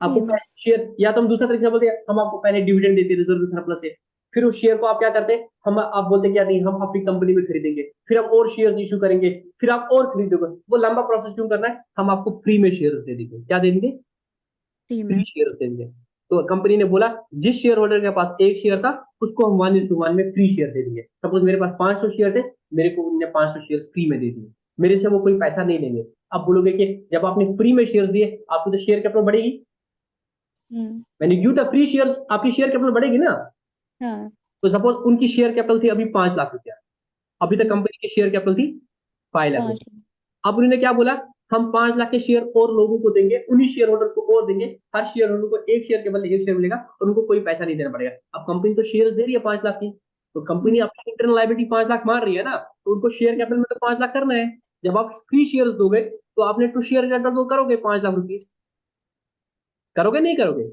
आपको फ्री में। शेयर, या तो हम दूसरा तरीका बोलते हैं हम आपको पहले डिविडेंड देते हैं रिजर्व सरप्लस से, फिर उस शेयर को आप क्या करते हैं, हम आप बोलते हैं क्या नहीं हम अपनी कंपनी में खरीदेंगे, फिर हम और शेयर्स इशू करेंगे, फिर आप और खरीदोगे, वो लंबा प्रोसेस क्यों करना है, हम आपको फ्री में शेयर्स दे देंगे। क्या दे देंगे, फ्री फ्री में। शेयर्स देंगे। तो कंपनी ने बोला जिस शेयर होल्डर के पास एक शेयर था उसको हम 1:1 में फ्री शेयर दे देंगे। सपोज मेरे पास 500 शेयर थे, मेरे को उन्होंने 500 शेयर फ्री में दे दिए, मेरे से वो कोई पैसा नहीं लेंगे। अब बोलोगे कि जब आपने फ्री में शेयर्स दिए आपकी तो शेयर कैपिटल बढ़ेगी, मैंने गिव द फ्री शेयर्स, आपकी शेयर कैपिटल बढ़ेगी ना। हाँ। तो सपोज उनकी शेयर कैपिटल थी अभी 5 लाख रुपया, अभी तक कंपनी की शेयर कैपिटल थी 5 लाख 5 रुपया। अब उन्होंने क्या बोला, हम 5 लाख के शेयर और लोगों को देंगे, उन्हीं शेयर होल्डर को और देंगे, हर शेयर होल्डर को एक शेयर के बदले एक शेयर मिलेगा और उनको कोई पैसा नहीं देना पड़ेगा। अब कंपनी तो शेयर दे रही है 5 लाख की, तो कंपनी अपनी इंटरनल लायबिलिटी 5 लाख मार रही है ना, तो उनको शेयर कैपिटल में तो 5 लाख करना है। जब आप फ्री शेयर दोगे तो आपने टू शेयर कैपिटल तो करोगे 5 लाख रुपीज, करोगे नहीं करोगे,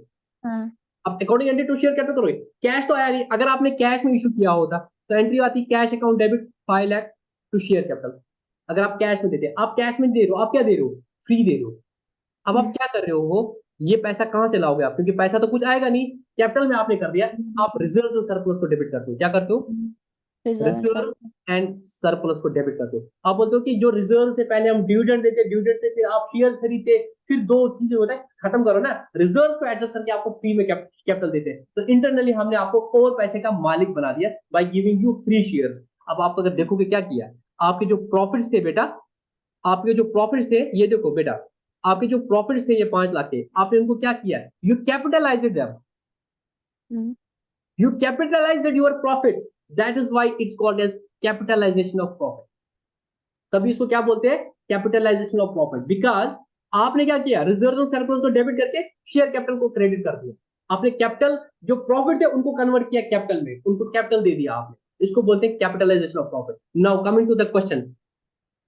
हाँ। अब according entry to share capital करोगे, कैश तो आया नहीं, अगर आपने कैश में इशू किया होता तो एंट्री आती cash account debit 5 lakh to share capital. अगर आप कैश में देते, आप कैश में दे रहे हो, आप क्या दे रहे हो, फ्री दे रहे हो। अब आप क्या कर रहे हो, ये पैसा कहां से लाओगे आप, क्योंकि पैसा तो कुछ आएगा नहीं, कैपिटल में आपने कर दिया, आप रिजर्व और सरप्लस को डेबिट करते हो। क्या करते हो, reserve and reserve and surplus को डेबिट करते हो। आप बोलते हो कि जो रिजर्व से पहले हम डिविडेंड देते, डिविडेंड से फिर आप शेयर खरीदते, फिर दो चीजें होता है, खत्म करो ना, रिजर्व को एडजस्ट करके आपको फ्री में कैपिटल देते हैं। तो इंटरनली हमने आपको और पैसे का मालिक बना दिया by giving you free shares. अब आप अगर देखोगे क्या किया, आपके जो प्रॉफिट्स थे बेटा, आपके जो प्रॉफिट्स थे, ये देखो बेटा, आपके जो प्रॉफिट्स थे ये 5 लाख के, आपने उनको क्या किया, you capitalised them, hmm, you capitalized your profits, that is why it's called as capitalization of profit। तभी इसको क्या बोलते हैं, कैपिटलाइजेशन ऑफ प्रॉफिट, बिकॉज आपने क्या किया, रिजर्व और सरप्लस को डेबिट करके शेयर कैपिटल को क्रेडिट कर दिया। आपने कैपिटल जो प्रॉफिट है उनको कन्वर्ट किया कैपिटल में, उनको कैपिटल दे दिया आपने, इसको बोलते हैं capitalisation of profit. Now coming to the question,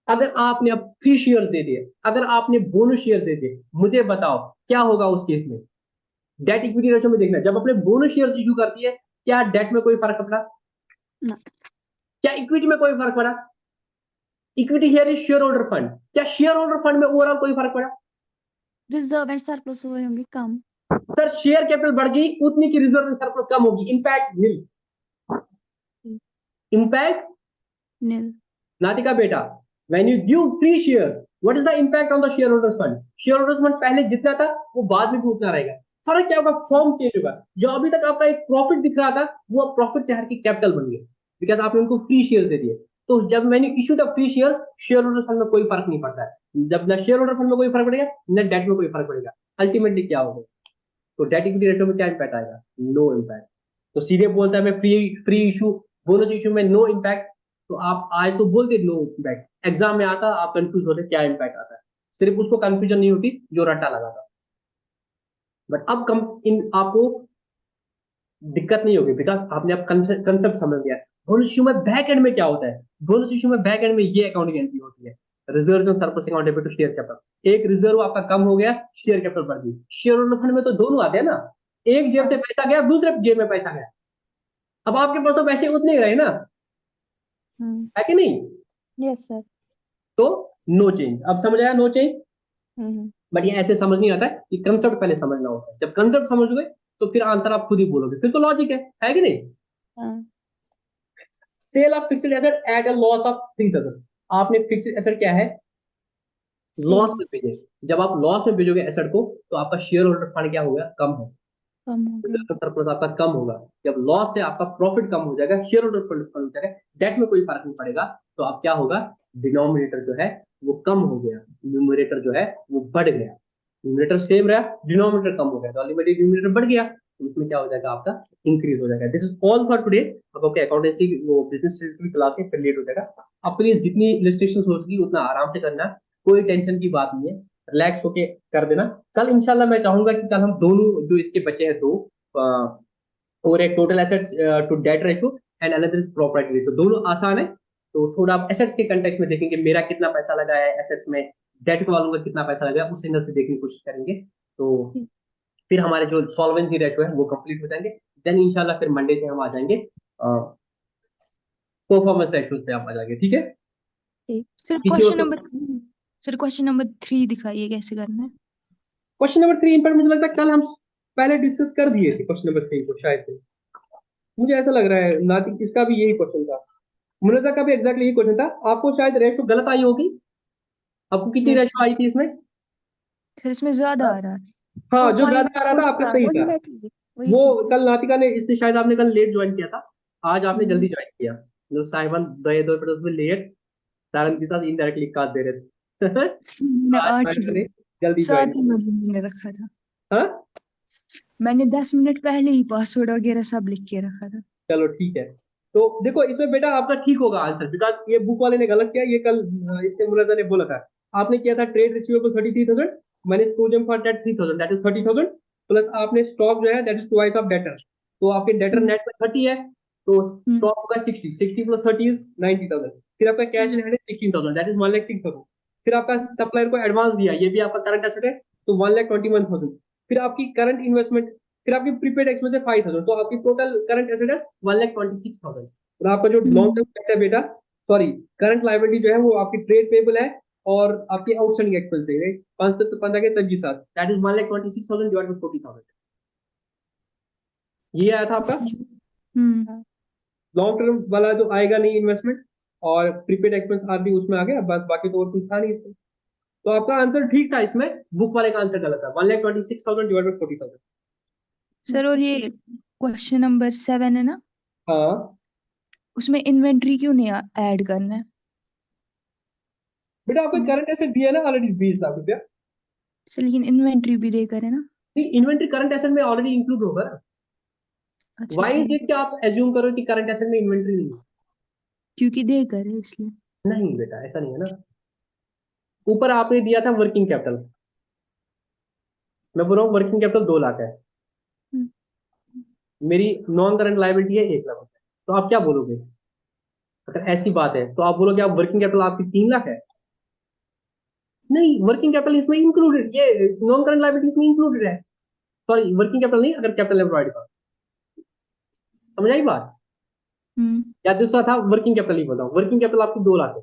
अगर आपने अब फ्री शेयर्स दे दिए, अगर आपने बोनस शेयर दे दिए, मुझे बताओ क्या होगा उस केस में। डेट इक्विटी रेशियो में देखना, जब अपने बोनस शेयर्स इशू करती है, क्या डेट में कोई फर्क पड़ा, ना। क्या इक्विटी में कोई फर्क पड़ा, equity here is share holder fund, क्या शेयर होल्डर फंड में ओवरऑल कोई फर्क पड़ा, रिजर्व एंड सरप्लस हुए होंगे कम। सर शेयर कैपिटल बढ़ गई उतनी की रिजर्व एंड सरप्लस कम होगी, इंपैक्ट नील, इंपैक्ट नील। नातिका बेटा, when you give free shares, what is the impact on the share holders fund, share holders fund पहले जितना था वो बाद में भी उतना रहेगा। फर्क क्या होगा, फॉर्म चेंज होगा, जो अभी तक आपका एक प्रॉफिट दिख रहा था वो अब प्रॉफिट से हट के कैपिटल बन गया, बिकॉज आपने उनको फ्री शेयर्स दे दिए। तो जब मैंने issue the free shares, share holder fund में कोई फर्क नहीं पड़ता है, जब ना शेयर होल्डर फंड में कोई फर्क पड़ेगा ना डेट में कोई फर्क पड़ेगा, अल्टीमेटली क्या होगा, तो डेट इक्विटी रेशियो में क्या इंपैक्ट आएगा, नो इंपैक्ट। तो सीधे बोलता है मैं फ्री इशू, बोनस इशू में नो इंपैक्ट, तो आप आज तो बोलते नो इंपैक्ट, एग्जाम में आता आप कंफ्यूज होते क्या इंपैक्ट आता है, सिर्फ उसको कंफ्यूजन नहीं होती जो रट्टा लगा था। बट अब कम इन आपको दिक्कत नहीं होगी, बिकॉज आपने अब कंसेप्ट समझ लिया। बोनस इशू में बैक एंड में क्या होता है, बोनस इशू में बैक एंड में ये अकाउंटिंग एंट्री होती है, reserve and surplus account debit to share capital. एक रिजर्व आपका कम हो गया, शेयर कैपिटल बढ़ गई। शेयर होल्डर फंड में तो दोनों आते हैं ना, एक जेब से पैसा गया दूसरे जेब में पैसा गया, अब आपके पास तो पैसे उतने ही रहे ना, है कि नहीं, यस सर। तो नो चेंज। अब समझ आया, नो चेंज। बट ये ऐसे समझ नहीं आता है, कि कंसेप्ट पहले समझना होता है, जब कंसेप्ट समझ गए तो फिर आंसर आप खुद ही बोलोगे, फिर तो लॉजिक है कि नहीं। Sale of fixed asset at a loss of 3000, आपने फिक्स्ड एसेट क्या है, लॉस में भेजे। जब आप लॉस में भेजोगे एसेट को तो आपका शेयर होल्डर फंड क्या होगा, कम होगा, कम हो गया। सरप्लस आपका कम होगा। जब लॉस से आपका प्रॉफिट कम हो जाएगा, शेयर होल्डर फंड कम हो जाएगा, डेट में कोई फर्क नहीं पड़ेगा, तो आप क्या होगा, डिनोमिनेटर जो है वो कम हो गया, न्यूमरेटर जो है वो बढ़ गया। न्यूमरेटर सेम रहा, डिनोमिनेटर कम हो गया, तो अल्टीमेटली न्यूमरेटर बढ़ गया, तो उसमें क्या हो जाएगा, आपका इंक्रीज हो जाएगा। This is all for today. अब आपके अकाउंटेंसी वो बिजनेस की क्लास में फिर लेट हो जाएगा, आपके लिए जितनी इलस्ट्रेशन हो सकी उतना आराम से करना, कोई टेंशन की बात नहीं है, रिलैक्स होके कर देना। कल इंशाल्लाह मैं चाहूंगा कि कल हम दोनों जो इसके बचे हैं दो, और एक total assets to debt ratio and another is property ratio, दोनों आसान है। तो थोड़ा आप एसेट्स के कंटेक्स्ट में देखेंगे मेरा कितना पैसा लगा है एसेट्स में, डेट वालों का कितना पैसा लगा है, उस एंगल से देखने की कोशिश करेंगे, तो फिर हमारे जो सॉल्वेंसी रेशियो है वो कंप्लीट हो जाएंगे। देन इंशाल्लाह फिर मंडे से हम आ जाएंगे परफॉर्मेंस रेशियोज पे आप आ जाएंगे, ठीक है। सर किसी और क्वेश्चन नंबर 3 दिखाइए कैसे करना है। क्वेश्चन नंबर 3 इन पर मुझे लगता है कल हम पहले डिस्कस कर दिए थे क्वेश्चन नंबर 3 को, शायद से मुझे ऐसा लग रहा है, नातिक इसका भी यही क्वेश्चन था, मुनजा का भी एग्जैक्टली यही क्वेश्चन था। आपको शायद रेशियो गलत आई होगी, आपको कितनी Yes, रेशियो आई थी इसमें, सर इसमें ज्यादा आ रहा है। हाँ जो वही ज्यादा आ रहा था आपका सही था, वही वो थी। कल नातिका ने, इसने शायद आपने कल लेट ज्वाइन किया था, आज आपने हम्म। जल्दी ज्वाइन किया, जो साहिबान दो दो पर उसमें लेट सारन के साथ इनडायरेक्टली काट दे रहे थे मैंने आज 8 साहिबा ने जल्दी 7 ज्वाइन किया। बजे मैंने रखा था। हाँ मैंने 10 मिनट पहले ही पासवर्ड वगैरह सब लिख के रखा था। चलो ठीक है, तो देखो इसमें बेटा आपका ठीक होगा आंसर, बिकॉज ये बुक वाले ने गलत किया, ये कल इसने मुनजा ने बोला था, आपने किया था trade receivable 33,000 minus provision for debt 3,000 that is 30,000, plus आपने स्टॉक जो है that is twice of debtor, तो आपके डेटर नेट में 30 है, तो स्टॉक होगा 60 प्लस 30 इज 90,000, फिर आपका कैश इन हैंड है 16,000 दैट इज 1,06,000, फिर आपका सप्लायर को एडवांस दिया, ये भी आपका करंट एसेट है, तो 1,21,000, फिर आपकी करंट इन्वेस्टमेंट फिर आपकी प्रीपेड एक्सपेंस है 5,000, तो आपकी टोटल करंट एसेट है 1,26,000। और आपका जो लॉन्ग टर्म डेट है बेटा, सॉरी करंट लायबिलिटी जो है वो आपकी ट्रेड पेबल है और आपकी आउटस्टैंडिंग एक्सपेंस है, राइट, 5 के 23,000, दैट इज 1,26,000 डिवाइड बाय 40,000। ये आया था आपका लॉन्ग टर्म वाला जो आएगा नहीं इन्वेस्टमेंट, और प्रीपेड एक्सपेंस आरडी उसमें आ गया, बस बाकी तो और कुछ था नहीं इसमें। तो आपका आंसर ठीक था, इसमें बुक वाले का आंसर गलत था, 1,26,000 डिवाइड बाय 40,000। सर और ये क्वेश्चन नंबर 7 है ना, हाँ उसमें इन्वेंट्री क्यों नहीं ऐड करना है? बेटा, आपको करंट एसेट दिया है ना ऑलरेडी 20 लाख रुपया। सर लेकिन इन्वेंट्री भी देकर है ना। नहीं, इन्वेंट्री करंट एसेट में ऑलरेडी इंक्लूड होगा ना। अच्छा व्हाई इज ठीक इट कि आप एज्यूम करो कि करंट एसेट में इन्वेंट्री नहीं है? क्योंकि देकर है इसलिए। नहीं बेटा, ऐसा नहीं है ना। ऊपर आपने दिया था वर्किंग कैपिटल, मैं बोल रहा हूँ वर्किंग कैपिटल 2 लाख है, मेरी नॉन करंट लायबिलिटी है 1 लाख रुपए, तो आप क्या बोलोगे? अगर ऐसी बात है तो आप बोलोगे आप वर्किंग कैपिटल आपकी 3 लाख है। नहीं, वर्किंग कैपिटल इसमें इंक्लूडेड, ये नॉन करंट लायबिलिटी इसमें इंक्लूडेड है। सॉरी, वर्किंग कैपिटल नहीं, अगर कैपिटल एम्प्लॉयड का, समझ आई बात? या दूसरा था वर्किंग कैपिटल ही बताओ, वर्किंग कैपिटल आपकी 2 लाख है,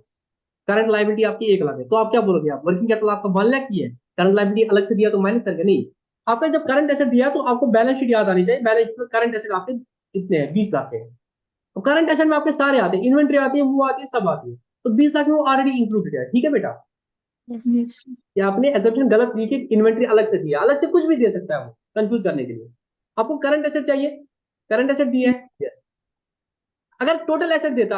करंट लायबिलिटी आपकी 1 लाख है, तो आप क्या बोलोगे? आप वर्किंग कैपिटल आपका 1 लाख की है, करंट लायबिलिटी अलग से दिया तो माइनस करके नहीं। आपने जब करंट एसेट दिया तो आपको बैलेंस शीट याद आनी चाहिए, बैलेंस शीट में करंट एसेट आपके कितने हैं? 20 लाख है। तो करंट एसेट में आपके सारे आते हैं, इन्वेंट्री आती है, वो आती है, सब आती है, तो 20 लाख में वो ऑलरेडी इंक्लूडेड है। ठीक है बेटा, यस कि आपने एजम्पशन गलत दी कि इन्वेंट्री अलग से दिया, अलग से कुछ भी दे सकता है वो कंफ्यूज करने के लिए। आपको करंट एसेट चाहिए, करंट एसेट दिया है। Yes. अगर टोटल एसेट देता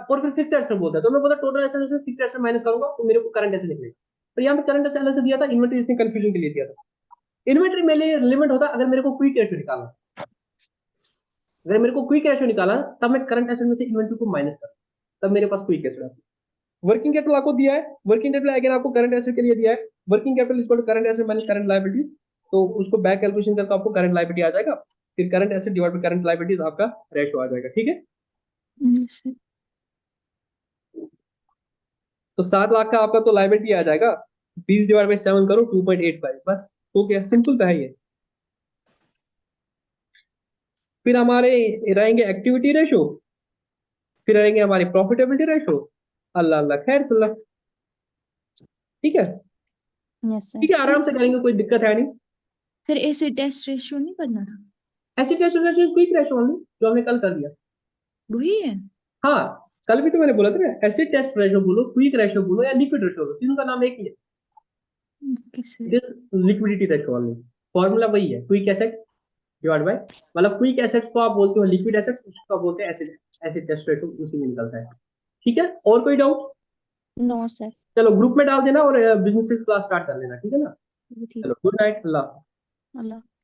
और फिर फिक्स एसेट बोलता, तो मैं बोलता टोटल एसेट में फिक्स एसेट माइनस करूंगा तो मेरे को करंट एसेट निकलेगा। पर यहाँ पे करंट एसेट अलग से दिया था, इन्वेंट्री इसने कंफ्यूजन के लिए दिया था। इन्वेंट्री मेरे लिए रिलेवेंट होता अगर मेरे को क्विक रेशियो निकालना, अगर मेरे को क्विक रेशियो निकाला तब मैं करंट एसेट में से इन्वेंट्री को माइनस कर, तब मेरे पास क्विक रेशियो आता। वर्किंग कैपिटल आपको दिया है, वर्किंग कैपिटल अगेन आपको करंट एसेट के लिए दिया है, working capital equal to current asset minus current liability, तो उसको बैक कैलकुलेशन करके आपको करंट लायबिलिटी आ जाएगा, फिर current asset divide by current liabilities आपका रेशियो आ जाएगा। ठीक है, तो 7 लाख का आपका तो लायबिलिटी आ जाएगा, 20 डिवाइड बाय 7 करो 2.85, बस हो गया, सिंपल तो है ये। फिर हमारे रहेंगे एक्टिविटी रेशो, फिर रहेंगे हमारे प्रॉफिटेबिलिटी रेशो, अल्लाह अल्लाह खैर सल्लाह। ठीक है, यस सर। ठीक है, आराम से करेंगे, कोई दिक्कत है नहीं। सर एसिड टेस्ट रेशियो नहीं करना था? Acid test ratio quick ratio only, जो हमने कल कर दिया। वही है। हाँ, कल भी तो मैंने बोला था ना, एसिड टेस्ट रेशो बोलो, क्विक रेशो बोलो या लिक्विड रेशो बोलो, तीनों का नाम एक ही है, किससे? It is liquidity ratio only. Formula वही है, क्विक एसेट डिवाइड बाय, मतलब क्विक एसेट्स को आप बोलते हो लिक्विड एसेट्स, उसको आप बोलते हैं एसिड एसिड टेस्ट रेशो, उसी में निकलता है। ठीक है, और कोई डाउट? No sir. चलो ग्रुप में डाल देना और बिजनेस क्लास स्टार्ट कर लेना, ठीक है ना। ठीक। चलो, गुड नाइट, अल्लाह। अल्लाह।